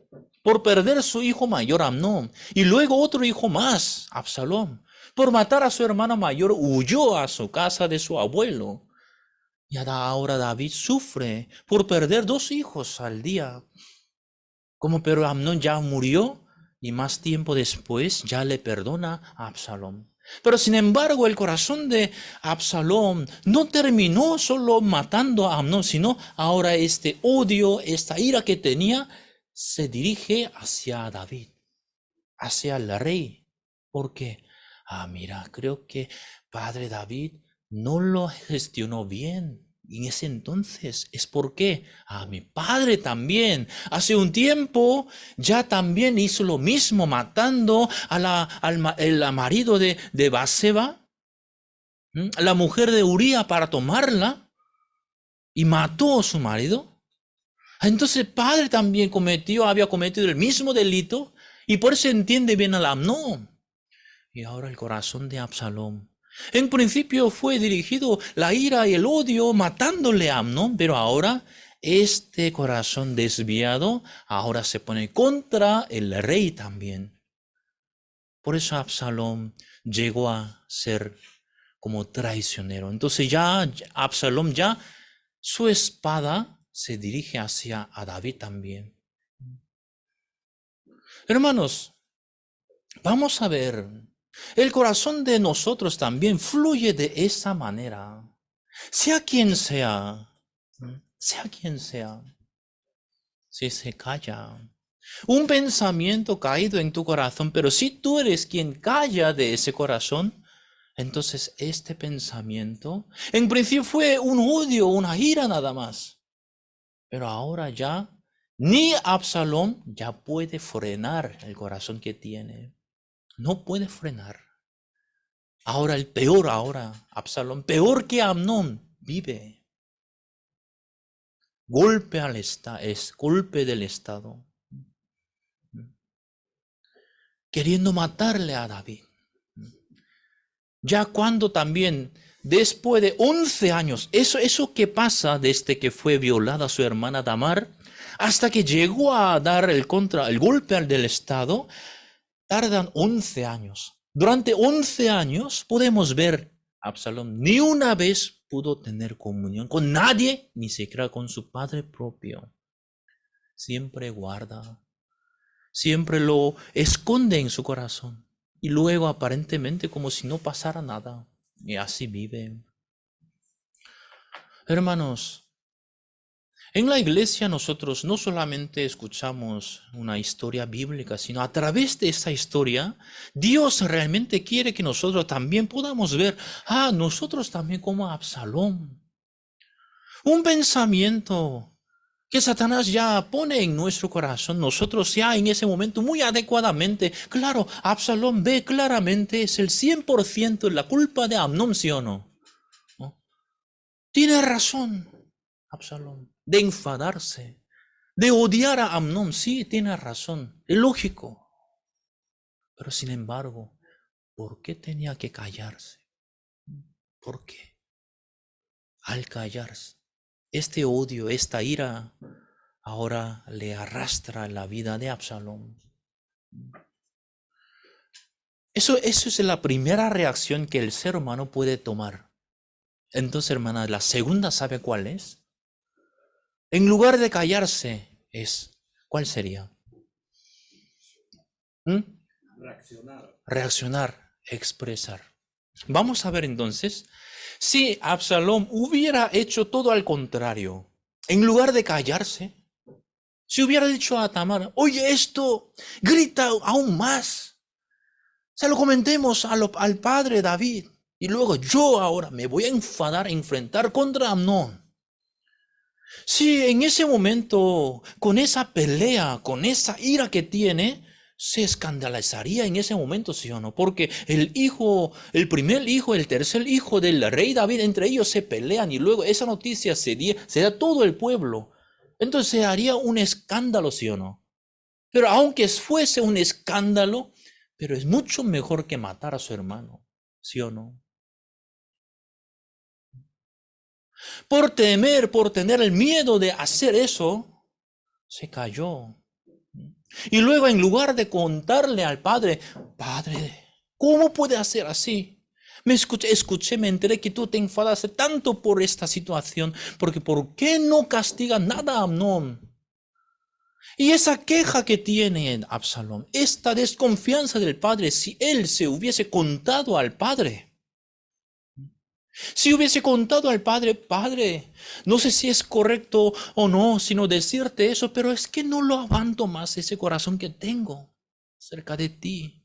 por perder su hijo mayor Amnón y luego otro hijo más, Absalón. Por matar a su hermano mayor, huyó a su casa de su abuelo. Y ahora David sufre por perder 2 hijos al día. Pero Amnón ya murió y más tiempo después ya le perdona a Absalón. Pero sin embargo, el corazón de Absalón no terminó solo matando a Amnón, sino ahora este odio, esta ira que tenía, se dirige hacia David, hacia el rey. ¿Por qué? Mira, creo que padre David no lo gestionó bien. Y en ese entonces es porque mi padre también hace un tiempo ya también hizo lo mismo, matando al marido de Baseba, la mujer de Uría, para tomarla, y mató a su marido. Entonces el padre también había cometido el mismo delito, y por eso entiende bien al Amnón. Y ahora el corazón de Absalón. En principio fue dirigido la ira y el odio matándole a Amnón, pero ahora este corazón desviado ahora se pone contra el rey también. Por eso Absalón llegó a ser como traicionero. Entonces ya Absalón, ya su espada se dirige hacia a David también. Hermanos, vamos a ver. El corazón de nosotros también fluye de esa manera. Sea quien sea, si se calla. Un pensamiento caído en tu corazón, pero si tú eres quien calla de ese corazón, entonces este pensamiento, en principio fue un odio, una ira nada más. Pero ahora ya, ni Absalón ya puede frenar el corazón que tiene. No puede frenar. Ahora Absalón, peor que Amnón, vive. Golpe es golpe del Estado. Queriendo matarle a David. Ya cuando también, después de 11 años, eso que pasa desde que fue violada su hermana Tamar, hasta que llegó a dar el golpe al del Estado, tardan 11 años. Durante 11 años podemos ver a Absalón ni una vez pudo tener comunión con nadie, ni siquiera con su padre propio. Siempre guarda, siempre lo esconde en su corazón. Y luego aparentemente como si no pasara nada. Y así vive. Hermanos, en la iglesia nosotros no solamente escuchamos una historia bíblica, sino a través de esa historia, Dios realmente quiere que nosotros también podamos ver, nosotros también como Absalón. Un pensamiento que Satanás ya pone en nuestro corazón, nosotros ya en ese momento muy adecuadamente, claro, Absalón ve claramente, es el 100% la culpa de Amnón, ¿sí o no? Tiene razón, Absalón, de enfadarse, de odiar a Amnón, sí, tiene razón, es lógico. Pero sin embargo, ¿por qué tenía que callarse? ¿Por qué? Al callarse, este odio, esta ira, ahora le arrastra la vida de Absalón. Eso es la primera reacción que el ser humano puede tomar. Entonces, hermana, la segunda, ¿sabe cuál es? En lugar de callarse, ¿cuál sería? Reaccionar, expresar. Vamos a ver entonces, si Absalón hubiera hecho todo al contrario, en lugar de callarse, si hubiera dicho a Tamar, oye esto, grita aún más, se lo comentemos al padre David, y luego yo ahora me voy a enfrentar contra Amnón. Si en ese momento, con esa pelea, con esa ira que tiene, se escandalizaría en ese momento, ¿sí o no? Porque el primer hijo, el tercer hijo del rey David, entre ellos se pelean y luego esa noticia se da a todo el pueblo. Entonces se haría un escándalo, ¿sí o no? Pero aunque fuese un escándalo, pero es mucho mejor que matar a su hermano, ¿sí o no? Por tener el miedo de hacer eso, se cayó. Y luego en lugar de contarle al padre, ¿Cómo puede hacer así? Me enteré que tú te enfadaste tanto por esta situación, porque ¿por qué no castiga nada a Amnón? Y esa queja que tiene Absalón, esta desconfianza del padre, si él se hubiese contado al padre, si hubiese contado al padre, padre, no sé si es correcto o no, sino decirte eso, pero es que no lo aguanto más ese corazón que tengo cerca de ti.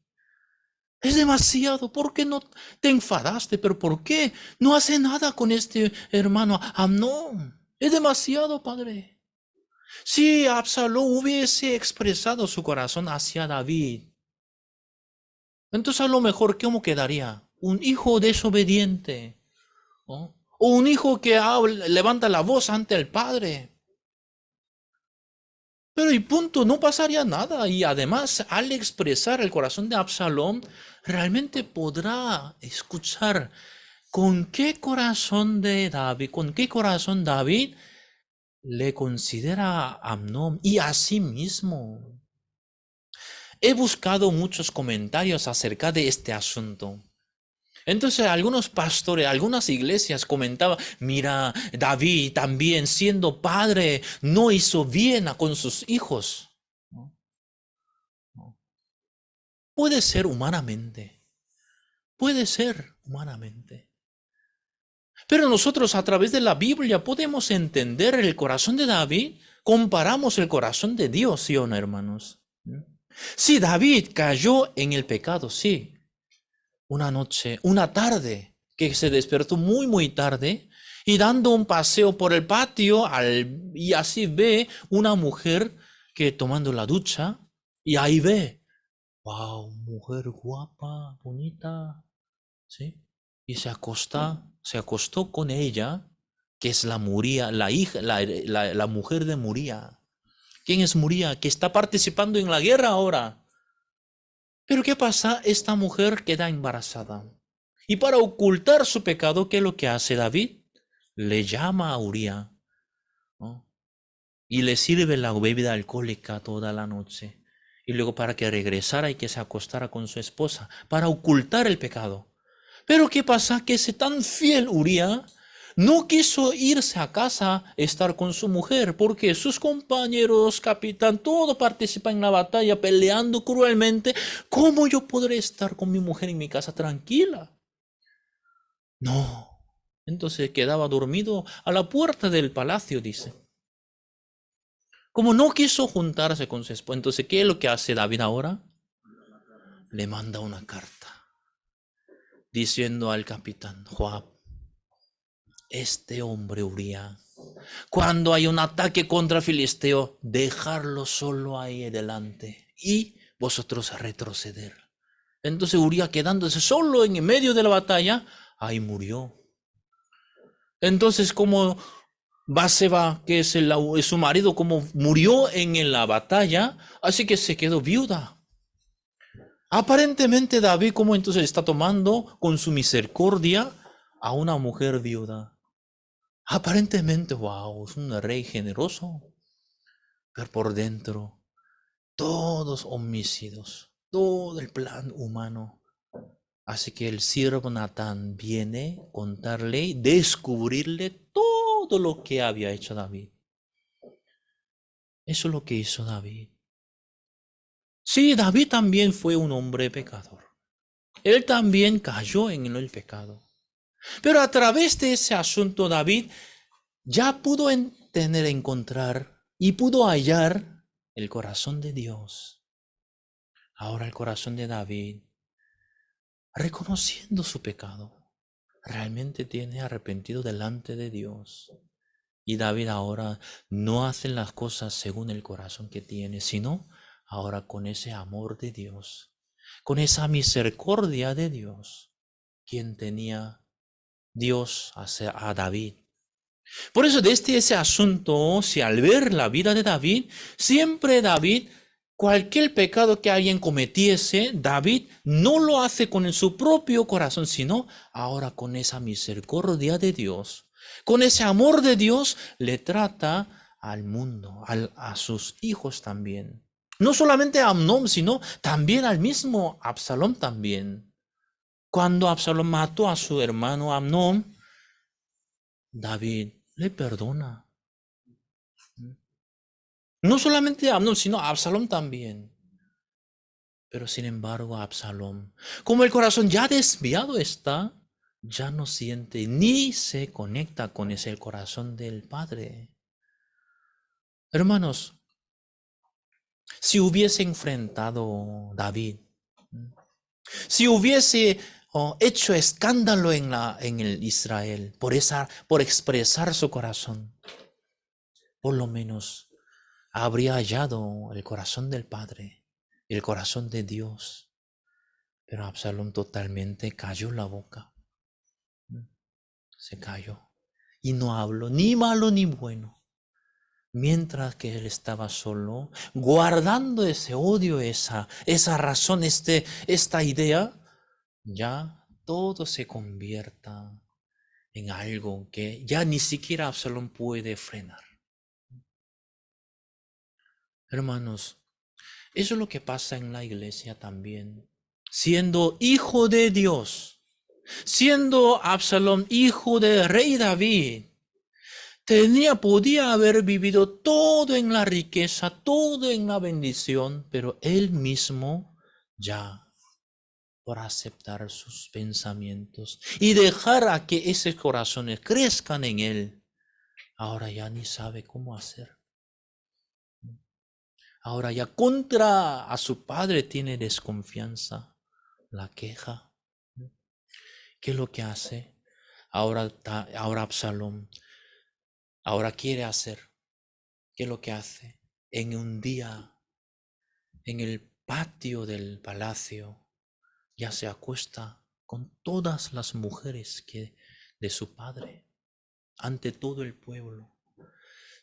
Es demasiado. ¿Por qué no te enfadaste? ¿Pero por qué no hace nada con este hermano Amnón? Es demasiado, padre. Si Absalón hubiese expresado su corazón hacia David, entonces a lo mejor, ¿cómo quedaría? Un hijo desobediente, ¿no? O un hijo que levanta la voz ante el padre. Pero y punto, no pasaría nada. Y además, al expresar el corazón de Absalón, realmente podrá escuchar con qué corazón de David, con qué corazón David le considera a Amnón y a sí mismo. He buscado muchos comentarios acerca de este asunto. Entonces algunos pastores, algunas iglesias comentaban, mira, David también siendo padre no hizo bien con sus hijos. ¿No? ¿No? Puede ser humanamente. Pero nosotros a través de la Biblia podemos entender el corazón de David, comparamos el corazón de Dios, ¿sí o no, hermanos? Sí, David cayó en el pecado, sí. Una noche, una tarde, que se despertó muy, muy tarde, y dando un paseo por el patio, y así ve una mujer que tomando la ducha, y ahí ve, wow, mujer guapa, bonita, ¿sí? Y se acostó con ella, que es la Muría, la hija, la mujer de Muría. ¿Quién es Muría? Que está participando en la guerra ahora. Pero ¿qué pasa? Esta mujer queda embarazada. Y para ocultar su pecado, ¿qué es lo que hace David? Le llama a Uría, ¿no? Y le sirve la bebida alcohólica toda la noche. Y luego para que regresara y que se acostara con su esposa, para ocultar el pecado. Pero ¿qué pasa? Que ese tan fiel Uría no quiso irse a casa, estar con su mujer, porque sus compañeros, capitán, todo participa en la batalla, peleando cruelmente. ¿Cómo yo podré estar con mi mujer en mi casa tranquila? No. Entonces quedaba dormido a la puerta del palacio, dice. Como no quiso juntarse con su esposa, entonces, ¿qué es lo que hace David ahora? Le manda una carta diciendo al capitán Joab, este hombre Uría, cuando hay un ataque contra Filisteo, dejarlo solo ahí delante y vosotros retroceder. Entonces Uría, quedándose solo en medio de la batalla, ahí murió. Entonces, como Baseba, que es su marido, como murió en la batalla, así que se quedó viuda. Aparentemente David, como entonces está tomando con su misericordia a una mujer viuda. Aparentemente, wow, es un rey generoso, pero por dentro, todos homicidios, todo el plan humano. Así que el siervo Natán viene a contarle y descubrirle todo lo que había hecho David. Eso es lo que hizo David. Sí, David también fue un hombre pecador. Él también cayó en el pecado. Pero a través de ese asunto, David ya pudo encontrar y pudo hallar el corazón de Dios. Ahora el corazón de David, reconociendo su pecado, realmente tiene arrepentido delante de Dios. Y David ahora no hace las cosas según el corazón que tiene, sino ahora con ese amor de Dios, con esa misericordia de Dios, quien tenía Dios hacia a David. Por eso desde ese asunto, si al ver la vida de David, siempre David, cualquier pecado que alguien cometiese, David no lo hace con su propio corazón, sino ahora con esa misericordia de Dios. Con ese amor de Dios le trata al mundo, a sus hijos también. No solamente a Amnón, sino también al mismo Absalón también. Cuando Absalón mató a su hermano Amnón, David le perdona. No solamente a Amnón, sino a Absalón también. Pero sin embargo, Absalón, como el corazón ya desviado está, ya no siente ni se conecta con ese corazón del Padre. Hermanos, si hubiese enfrentado David, si hubiese hecho escándalo en el Israel por expresar su corazón, por lo menos habría hallado el corazón del Padre, el corazón de Dios. Pero Absalón totalmente cayó la boca. Se cayó. Y no habló ni malo ni bueno. Mientras que él estaba solo, guardando ese odio, esa razón, esta idea, ya todo se convierta en algo que ya ni siquiera Absalón puede frenar. Hermanos, eso es lo que pasa en la iglesia también. Siendo hijo de Dios, siendo Absalón hijo del rey David, podía haber vivido todo en la riqueza, todo en la bendición, pero él mismo ya, por aceptar sus pensamientos y dejar a que esos corazones crezcan en él, ahora ya ni sabe cómo hacer. Ahora ya contra a su padre tiene desconfianza, la queja. ¿Qué es lo que hace? Ahora Absalón, ahora quiere hacer. ¿Qué es lo que hace? En un día, en el patio del palacio, ya se acuesta con todas las mujeres de su padre, ante todo el pueblo.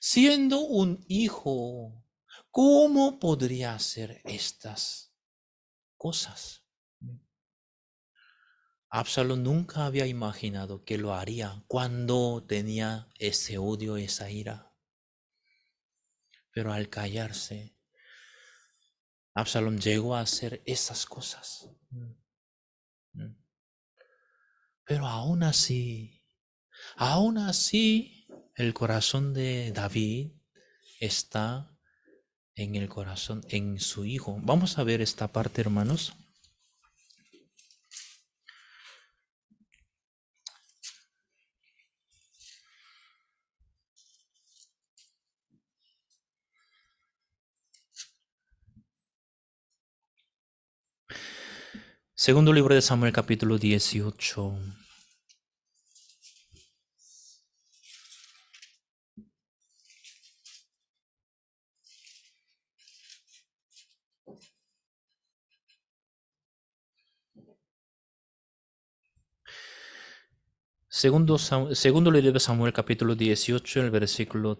Siendo un hijo, ¿cómo podría hacer estas cosas? Absalón nunca había imaginado que lo haría cuando tenía ese odio, esa ira. Pero al callarse, Absalón llegó a hacer esas cosas. Pero aún así, el corazón de David está en el corazón, en su hijo. Vamos a ver esta parte, hermanos. Segundo libro de Samuel, capítulo 18. Segundo libro de Samuel, capítulo 18, el versículo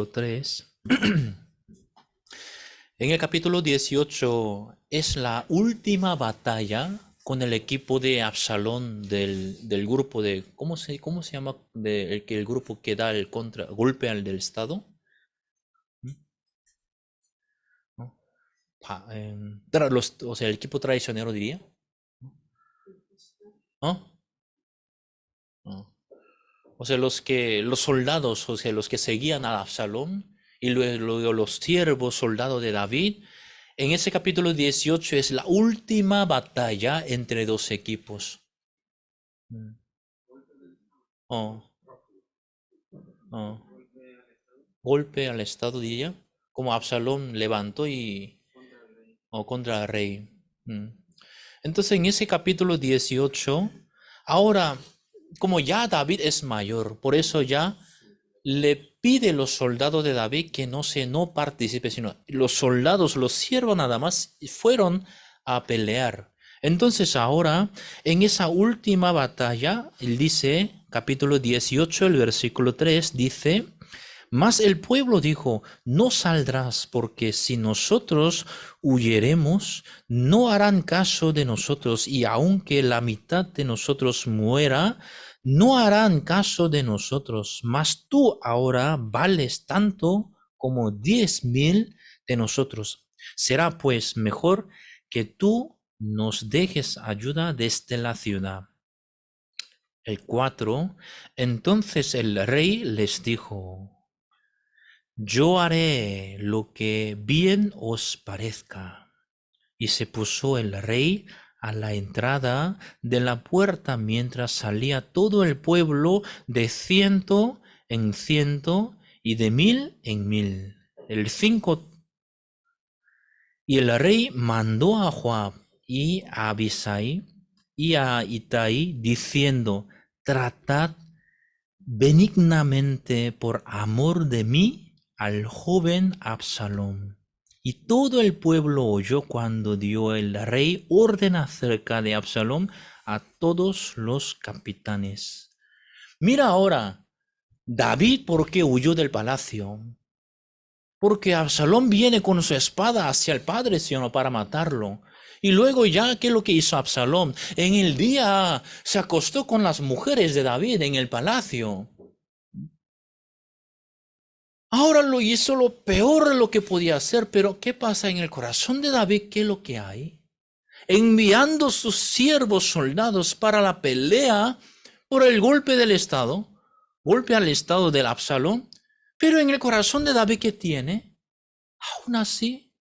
3. En el capítulo 18 es la última batalla con el equipo de Absalón del grupo de, ¿cómo se llama? El grupo que da el golpe al del Estado. ¿No? O sea, el equipo traicionero diría. ¿No? No. O sea, los soldados, o sea, los que seguían a Absalón y luego los siervos soldados de David. En ese capítulo 18 es la última batalla entre dos equipos. Oh, oh. Golpe al Estado, diría, como Absalón levantó contra el rey. Entonces, en ese capítulo 18, ahora, como ya David es mayor, por eso ya le pide a los soldados de David que no participe, sino los soldados, los siervos nada más, fueron a pelear. Entonces ahora, en esa última batalla, él dice, capítulo 18, el versículo 3, dice: mas el pueblo dijo: no saldrás, porque si nosotros huyeremos, no harán caso de nosotros, y aunque la mitad de nosotros muera, no harán caso de nosotros. Mas tú ahora vales tanto como 10,000 de nosotros. Será pues mejor que tú nos dejes ayuda desde la ciudad. El 4. Entonces el rey les dijo: yo haré lo que bien os parezca. Y se puso el rey a la entrada de la puerta mientras salía todo el pueblo de 100 en 100 y de 1000 en 1000. El 5. Y el rey mandó a Joab y a Abisai y a Itai diciendo: tratad benignamente por amor de mí al joven Absalón. Y todo el pueblo oyó cuando dio el rey orden acerca de Absalón a todos los capitanes. Mira ahora, David, ¿por qué huyó del palacio? Porque Absalón viene con su espada hacia el padre, sino para matarlo. Y luego ya, ¿qué es lo que hizo Absalón? En el día se acostó con las mujeres de David en el palacio. Ahora lo hizo lo peor de lo que podía hacer, pero ¿qué pasa en el corazón de David? ¿Qué es lo que hay? Enviando sus siervos soldados para la pelea por el golpe del Estado, golpe al Estado del Absalón, pero en el corazón de David, ¿qué tiene? Aún así,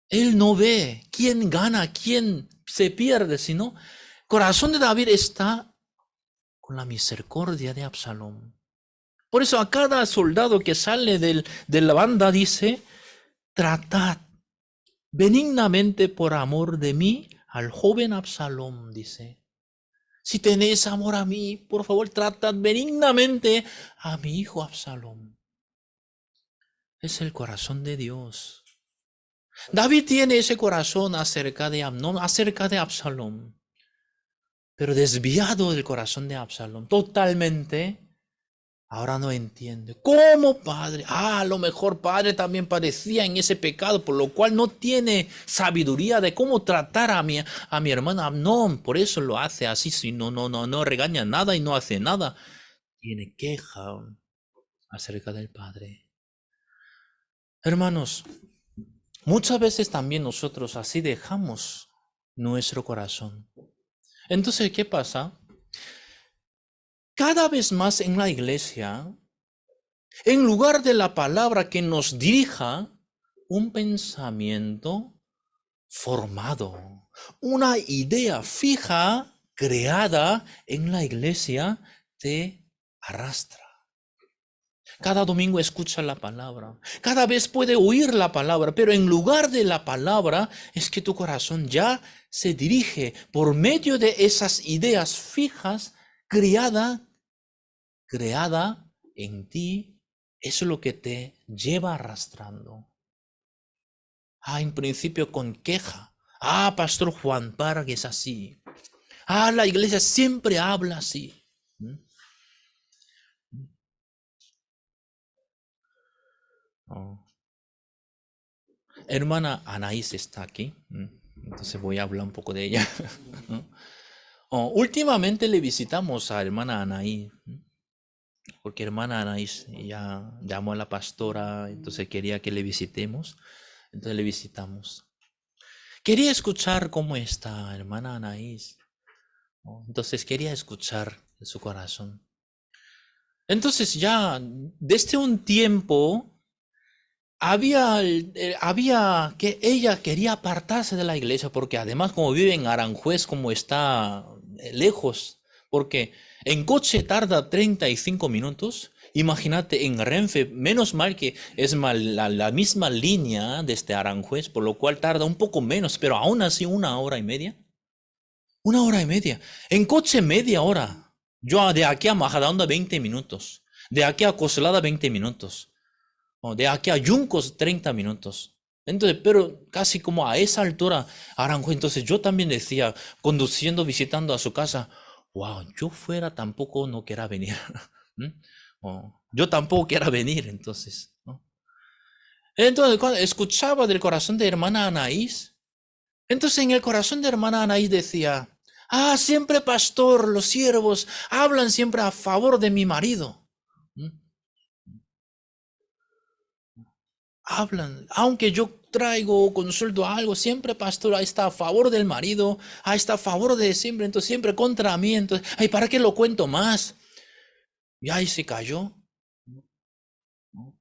él no ve quién gana, quién se pierde, sino el corazón de David está con la misericordia de Absalón. Por eso a cada soldado que sale de la banda dice: tratad benignamente por amor de mí al joven Absalón, dice. Si tenéis amor a mí, por favor, tratad benignamente a mi hijo Absalón. Es el corazón de Dios. David tiene ese corazón acerca de Amnón, acerca de Absalón, pero desviado del corazón de Absalón, totalmente. Ahora no entiende. ¿Cómo, padre? A lo mejor padre también padecía en ese pecado, por lo cual no tiene sabiduría de cómo tratar a mi hermana Amnón. Por eso lo hace así, si no regaña nada y no hace nada. Tiene queja acerca del padre. Hermanos, muchas veces también nosotros así dejamos nuestro corazón. Entonces, ¿qué pasa? Cada vez más en la iglesia, en lugar de la palabra que nos dirija un pensamiento formado, una idea fija, creada en la iglesia, te arrastra. Cada domingo escucha la palabra, cada vez puede oír la palabra, pero en lugar de la palabra es que tu corazón ya se dirige por medio de esas ideas fijas, creada en ti. Eso es lo que te lleva arrastrando. En principio con queja. Pastor Juan Parga es así. La iglesia siempre habla así. Hermana Anaís está aquí. Entonces voy a hablar un poco de ella. Últimamente le visitamos a hermana Anaís. Porque hermana Anaís ya llamó a la pastora, entonces quería que le visitemos. Entonces le visitamos. Quería escuchar cómo está hermana Anaís. Entonces quería escuchar de su corazón. Entonces ya desde un tiempo había que ella quería apartarse de la iglesia, porque además como vive en Aranjuez, como está lejos, porque en coche tarda 35 minutos. Imagínate en Renfe, menos mal que es la misma línea desde Aranjuez, por lo cual tarda un poco menos, pero aún así 1 hora y media. 1 hora y media. En coche media hora. Yo de aquí a Majadahonda 20 minutos. De aquí a Coslada 20 minutos. De aquí a Yuncos 30 minutos. Entonces, pero casi como a esa altura, Aranjuez. Entonces yo también decía, conduciendo, visitando a su casa, wow, yo fuera tampoco no quiera venir. Yo tampoco quiera venir, entonces. Entonces, cuando escuchaba del corazón de hermana Anaís, entonces en el corazón de hermana Anaís decía: siempre pastor, los siervos hablan siempre a favor de mi marido. Hablan, aunque yo traigo, consulto algo, siempre pastor está a favor del marido, está a favor de siempre, entonces siempre contra mí, entonces, ay, ¿para qué lo cuento más? Y ahí se cayó.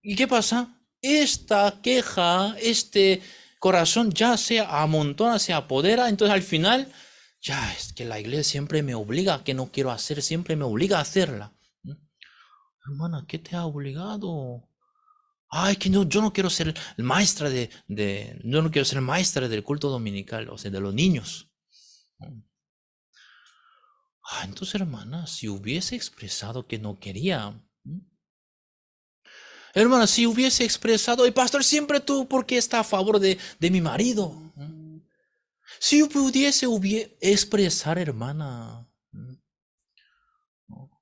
¿Y qué pasa? Esta queja, este corazón ya se amontona, se apodera, entonces al final, ya es que la iglesia siempre me obliga, que no quiero hacer, siempre me obliga a hacerla. Hermana, ¿qué te ha obligado? Ay, que no, yo no quiero ser maestra yo no quiero ser maestra del culto dominical, o sea, de los niños. Entonces, hermana, si hubiese expresado que no quería, hermana, si hubiese expresado, el pastor siempre tú, porque está a favor de mi marido. Si pudiese expresar, hermana,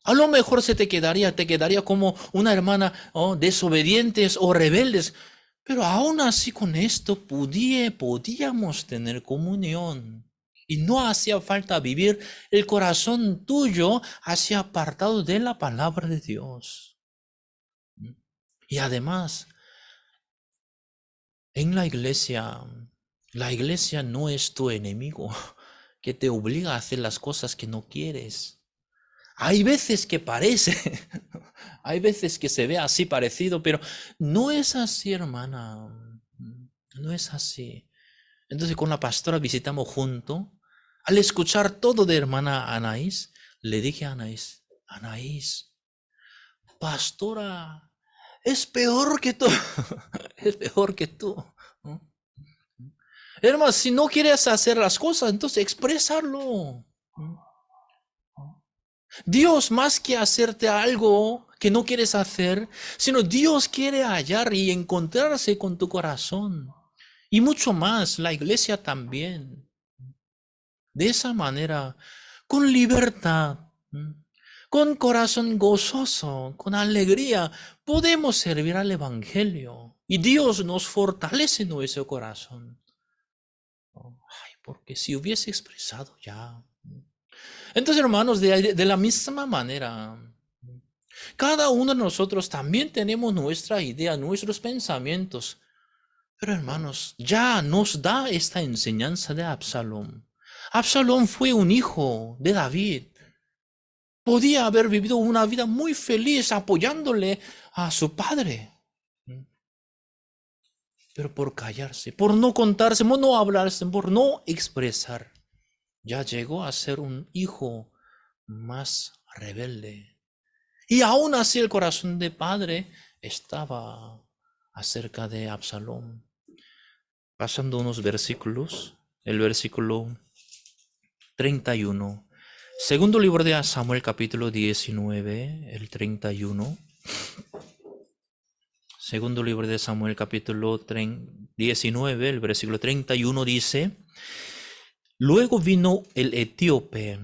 a lo mejor te quedaría como una hermana desobedientes o rebeldes. Pero aún así con esto podíamos tener comunión. Y no hacía falta vivir el corazón tuyo hacia apartado de la palabra de Dios. Y además, en la iglesia no es tu enemigo que te obliga a hacer las cosas que no quieres. Hay veces que parece, hay veces que se ve así parecido, pero no es así, hermana. No es así. Entonces con la pastora visitamos junto. Al escuchar todo de hermana Anaís, le dije a Anaís, Anaís, pastora, es peor que tú, es peor que tú. Hermano, si no quieres hacer las cosas, entonces expresarlo. Dios, más que hacerte algo que no quieres hacer, sino Dios quiere hallar y encontrarse con tu corazón. Y mucho más, la iglesia también. De esa manera, con libertad, con corazón gozoso, con alegría, podemos servir al Evangelio. Y Dios nos fortalece nuestro corazón. Porque si hubiese expresado ya. Entonces, hermanos, de la misma manera, cada uno de nosotros también tenemos nuestra idea, nuestros pensamientos. Pero, hermanos, ya nos da esta enseñanza de Absalón. Absalón fue un hijo de David. Podía haber vivido una vida muy feliz apoyándole a su padre. Pero por callarse, por no contarse, por no hablarse, por no expresar, ya llegó a ser un hijo más rebelde. Y aún así el corazón de padre estaba acerca de Absalón. Pasando unos versículos, el versículo 31. Segundo libro de Samuel, capítulo 19, el 31. Segundo libro de Samuel, capítulo 19, el versículo 31 dice: Luego vino el etíope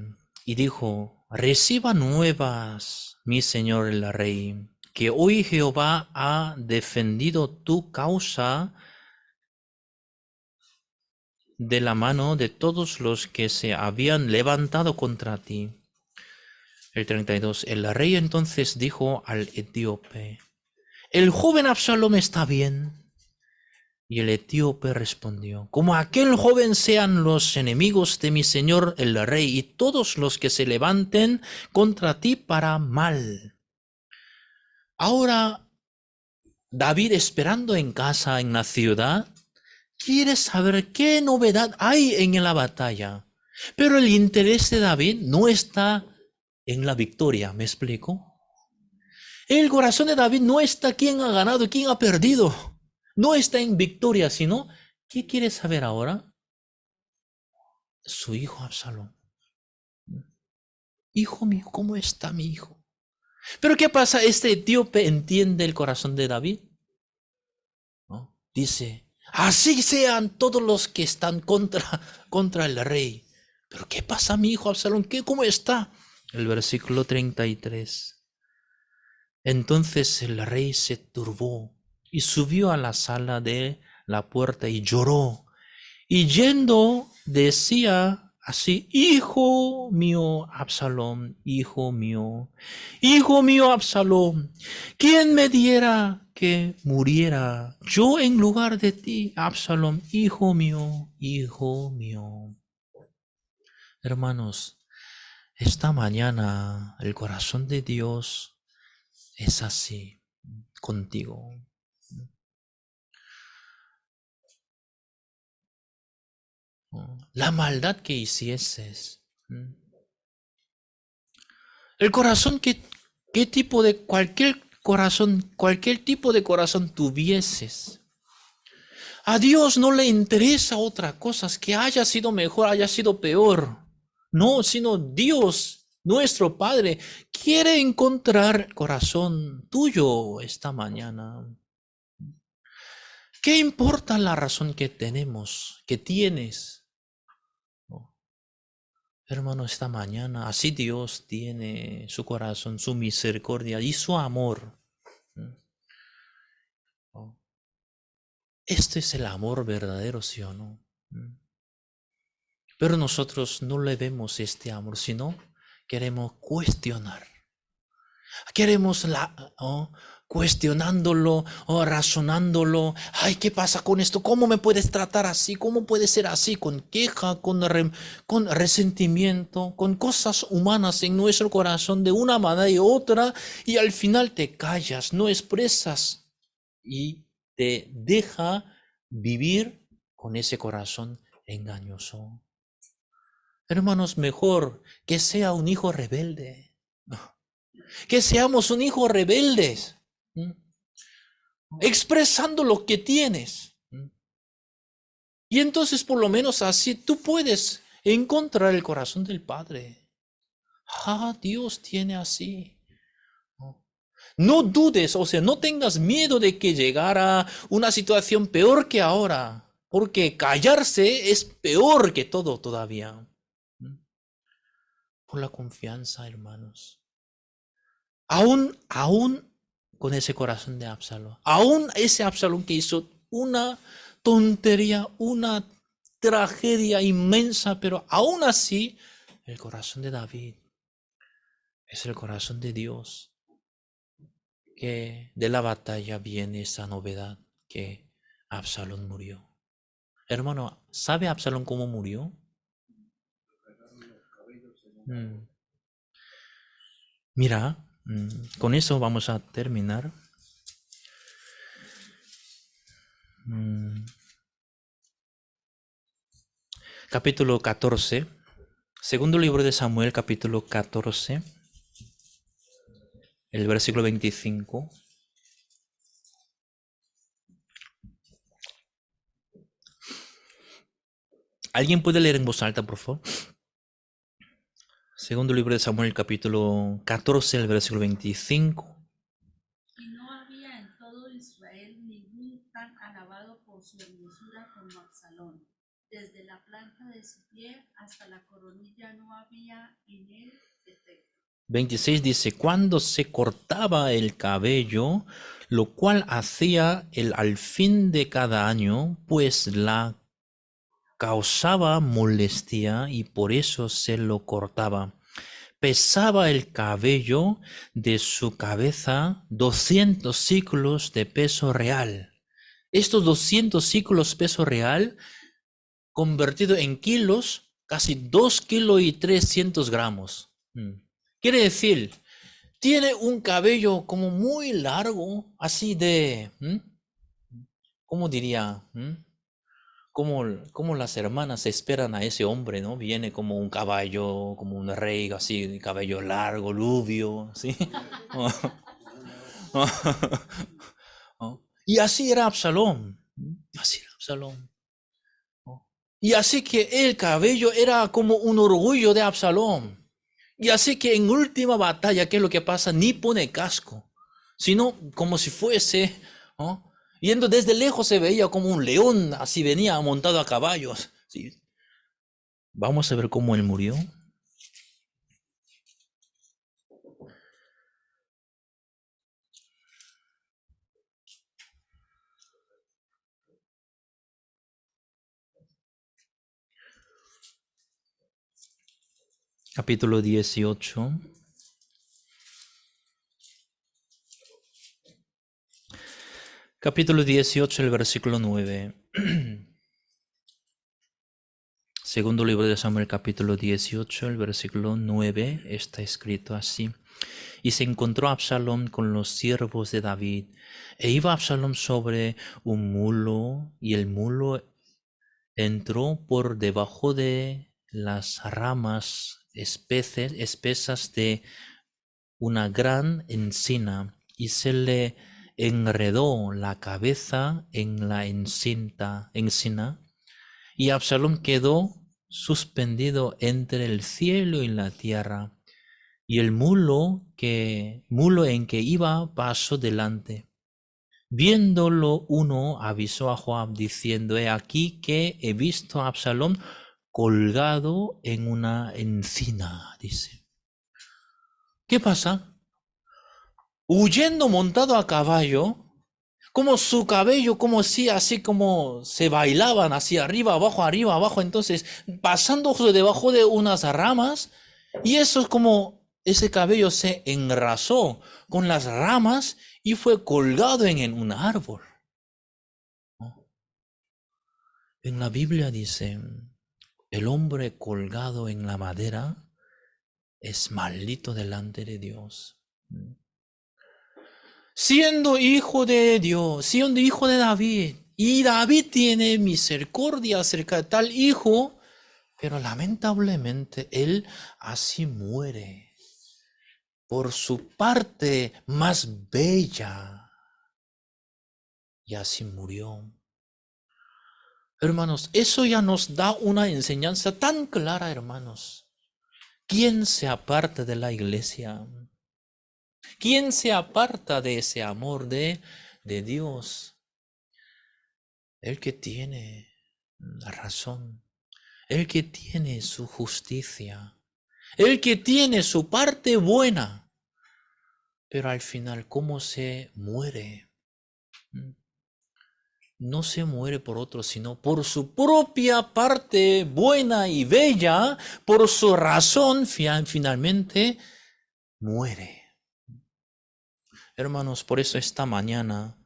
y dijo: Reciba nuevas, mi señor el rey, que hoy Jehová ha defendido tu causa de la mano de todos los que se habían levantado contra ti. El 32. El rey entonces dijo al etíope: El joven Absalom está bien. Y el etíope respondió: Como aquel joven sean los enemigos de mi señor el rey y todos los que se levanten contra ti para mal. Ahora, David, esperando en casa, en la ciudad, quiere saber qué novedad hay en la batalla. Pero el interés de David no está en la victoria, ¿me explico? El corazón de David no está quién ha ganado y quién ha perdido. No está en victoria, sino ¿qué quiere saber ahora? Su hijo Absalón. Hijo mío, ¿cómo está mi hijo? Pero ¿qué pasa? Este etíope entiende el corazón de David, ¿no? Dice: así sean todos los que están contra el rey. Pero ¿qué pasa, mi hijo Absalón? ¿Cómo está? El versículo 33. Entonces el rey se turbó y subió a la sala de la puerta y lloró. Y yendo decía así, hijo mío, Absalón, ¿quién me diera que muriera yo en lugar de ti, Absalón, hijo mío, hijo mío? Hermanos, esta mañana el corazón de Dios es así contigo. La maldad que hicieses, el corazón qué tipo de cualquier tipo de corazón tuvieses. A Dios no le interesa otra cosa, que haya sido mejor, haya sido peor. No, sino Dios, nuestro Padre, quiere encontrar el corazón tuyo esta mañana. ¿Qué importa la razón que tenemos, que tienes? No. Hermano, esta mañana, así Dios tiene su corazón, su misericordia y su amor. ¿No? Este es el amor verdadero, ¿sí o no? Pero nosotros no le vemos este amor, sino queremos cuestionar. Queremos cuestionándolo o razonándolo. Ay, ¿qué pasa con esto? ¿Cómo me puedes tratar así? ¿Cómo puede ser así? Con queja, con resentimiento, con cosas humanas en nuestro corazón de una manera y otra. Y al final te callas, no expresas y te deja vivir con ese corazón engañoso. Hermanos, mejor que sea un hijo rebelde. Que seamos un hijo rebeldes. Expresando lo que tienes. Y entonces por lo menos así tú puedes encontrar el corazón del Padre. Ah, Dios tiene así. No dudes, o sea, no tengas miedo de que llegara una situación peor que ahora. Porque callarse es peor que todo todavía. Por la confianza, hermanos. Aún con ese corazón de Absalón. Aún ese Absalón que hizo una tontería, una tragedia inmensa, pero aún así, el corazón de David es el corazón de Dios, que de la batalla viene esa novedad, que Absalón murió. Hermano, ¿sabe Absalón cómo murió? Mira, con eso vamos a terminar. Capítulo 14. Segundo libro de Samuel, capítulo 14, el versículo 25. ¿Alguien puede leer en voz alta, por favor? Segundo libro de Samuel, capítulo 14, el versículo 25. Y no había en todo Israel ningún tan alabado por su hermosura como Absalón. Desde la planta de su pie hasta la coronilla no había en él defecto. 26 dice, cuando se cortaba el cabello, lo cual hacía el al fin de cada año, pues la causaba molestia y por eso se lo cortaba. Pesaba el cabello de su cabeza 200 ciclos de peso real. Estos 200 ciclos peso real, convertido en kilos, casi 2 kilos y 300 gramos. Quiere decir, tiene un cabello como muy largo, así de, ¿cómo diría? Como las hermanas esperan a ese hombre, ¿no? Viene como un caballo, como un rey, así, cabello largo, rubio, ¿sí? Y así era Absalón. Así era Absalón. Y así que el cabello era como un orgullo de Absalón. Y así que en última batalla, ¿qué es lo que pasa? Ni pone casco, sino como si fuese, ¿no? Yendo desde lejos se veía como un león, así venía montado a caballos. ¿Sí? Vamos a ver cómo él murió. capítulo 18. Capítulo 18, el versículo 9. Segundo libro de Samuel, capítulo 18, el versículo 9, está escrito así. Y se encontró Absalom con los siervos de David, e iba Absalom sobre un mulo, y el mulo entró por debajo de las ramas espesas de una gran encina, y se le enredó la cabeza en la encina, y Absalom quedó suspendido entre el cielo y la tierra, y el mulo en que iba pasó delante. Viéndolo uno, avisó a Joab diciendo: He aquí que he visto a Absalom colgado en una encina. Dice, ¿qué pasa? Huyendo montado a caballo, como su cabello, como si así como se bailaban así arriba, abajo, entonces pasando debajo de unas ramas, y eso es como ese cabello se enrazó con las ramas y fue colgado en un árbol. En la Biblia dice, el hombre colgado en la madera es maldito delante de Dios. Siendo hijo de Dios, siendo hijo de David, y David tiene misericordia acerca de tal hijo, pero lamentablemente él así muere por su parte más bella, y así murió. Hermanos, eso ya nos da una enseñanza tan clara, hermanos. ¿Quién se aparta de la iglesia? ¿Quién se aparta de ese amor de Dios? El que tiene la razón, el que tiene su justicia, el que tiene su parte buena, pero al final, ¿cómo se muere? No se muere por otro, sino por su propia parte buena y bella, por su razón, finalmente muere. Hermanos, por eso esta mañana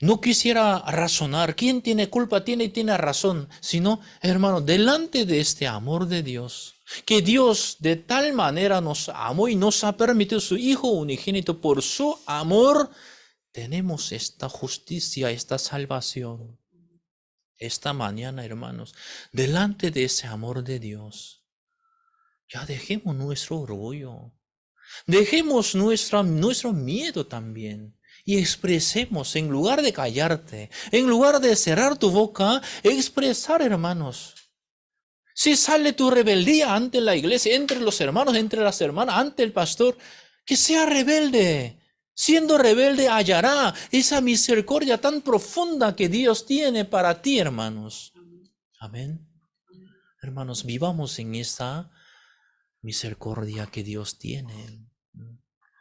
no quisiera razonar quién tiene culpa, tiene razón, sino, hermano, delante de este amor de Dios, que Dios de tal manera nos amó y nos ha permitido su Hijo unigénito por su amor, tenemos esta justicia, esta salvación. Esta mañana, hermanos, delante de ese amor de Dios, ya dejemos nuestro orgullo, dejemos nuestro miedo también. Y expresemos, en lugar de callarte, en lugar de cerrar tu boca, expresar, hermanos. Si sale tu rebeldía ante la iglesia, entre los hermanos, entre las hermanas, ante el pastor, que sea rebelde. Siendo rebelde hallará esa misericordia tan profunda que Dios tiene para ti, hermanos. Amén. Hermanos, vivamos en esa misericordia que Dios tiene.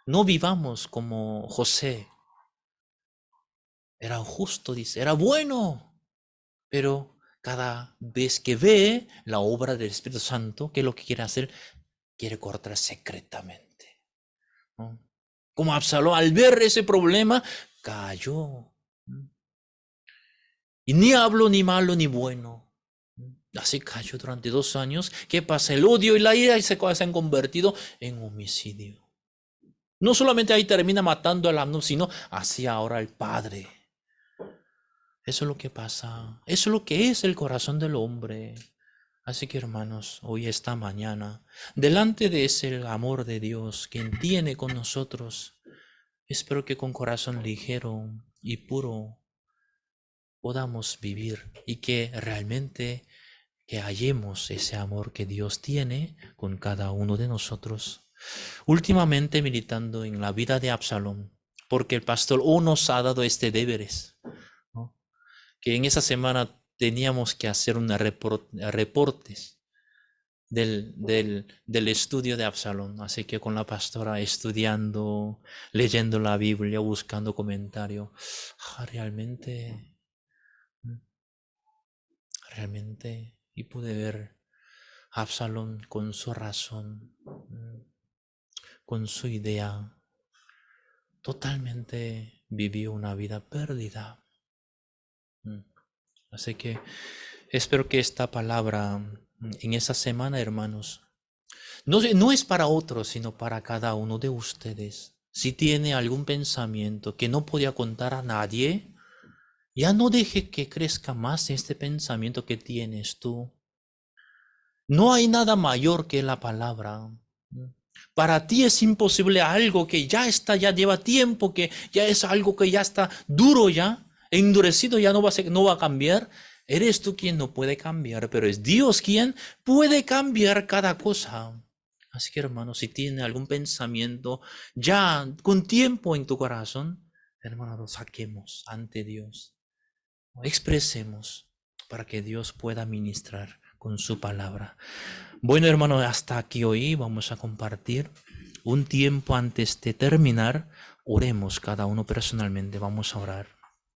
No vivamos como José. Era justo, dice, era bueno, pero cada vez que ve la obra del Espíritu Santo, ¿qué es lo que quiere hacer? Quiere cortar secretamente, ¿no? Como Absalón, al ver ese problema, cayó. Y ni hablo ni malo ni bueno. Así cayó durante 2 años. ¿Qué pasa? El odio y la ira se han convertido en homicidio. No solamente ahí termina matando al Amnón, sino así ahora el padre. Eso es lo que pasa. Eso es lo que es el corazón del hombre. Así que, hermanos, hoy, esta mañana, delante de ese amor de Dios que tiene con nosotros, espero que con corazón ligero y puro podamos vivir y que realmente que hallemos ese amor que Dios tiene con cada uno de nosotros. Últimamente meditando en la vida de Absalón, porque el pastor nos ha dado este deberes, ¿no? Que en esa semana teníamos que hacer reportes del estudio de Absalón. Así que con la pastora estudiando, leyendo la Biblia, buscando comentario, realmente, y pude ver Absalón con su razón, con su idea, totalmente vivió una vida perdida. Así que espero que esta palabra en esa semana, hermanos, no es para otros, sino para cada uno de ustedes. Si tiene algún pensamiento que no podía contar a nadie, ya no deje que crezca más este pensamiento que tienes tú. No hay nada mayor que la palabra. Para ti es imposible algo que ya está, ya lleva tiempo, que ya es algo que ya está duro ya, endurecido, ya no va a cambiar. Eres tú quien no puede cambiar, pero es Dios quien puede cambiar cada cosa. Así que, hermano, si tiene algún pensamiento ya con tiempo en tu corazón, hermano, lo saquemos ante Dios. Expresemos para que Dios pueda ministrar con su palabra. Bueno, hermano, hasta aquí hoy vamos a compartir un tiempo antes de terminar. Oremos cada uno personalmente, vamos a orar.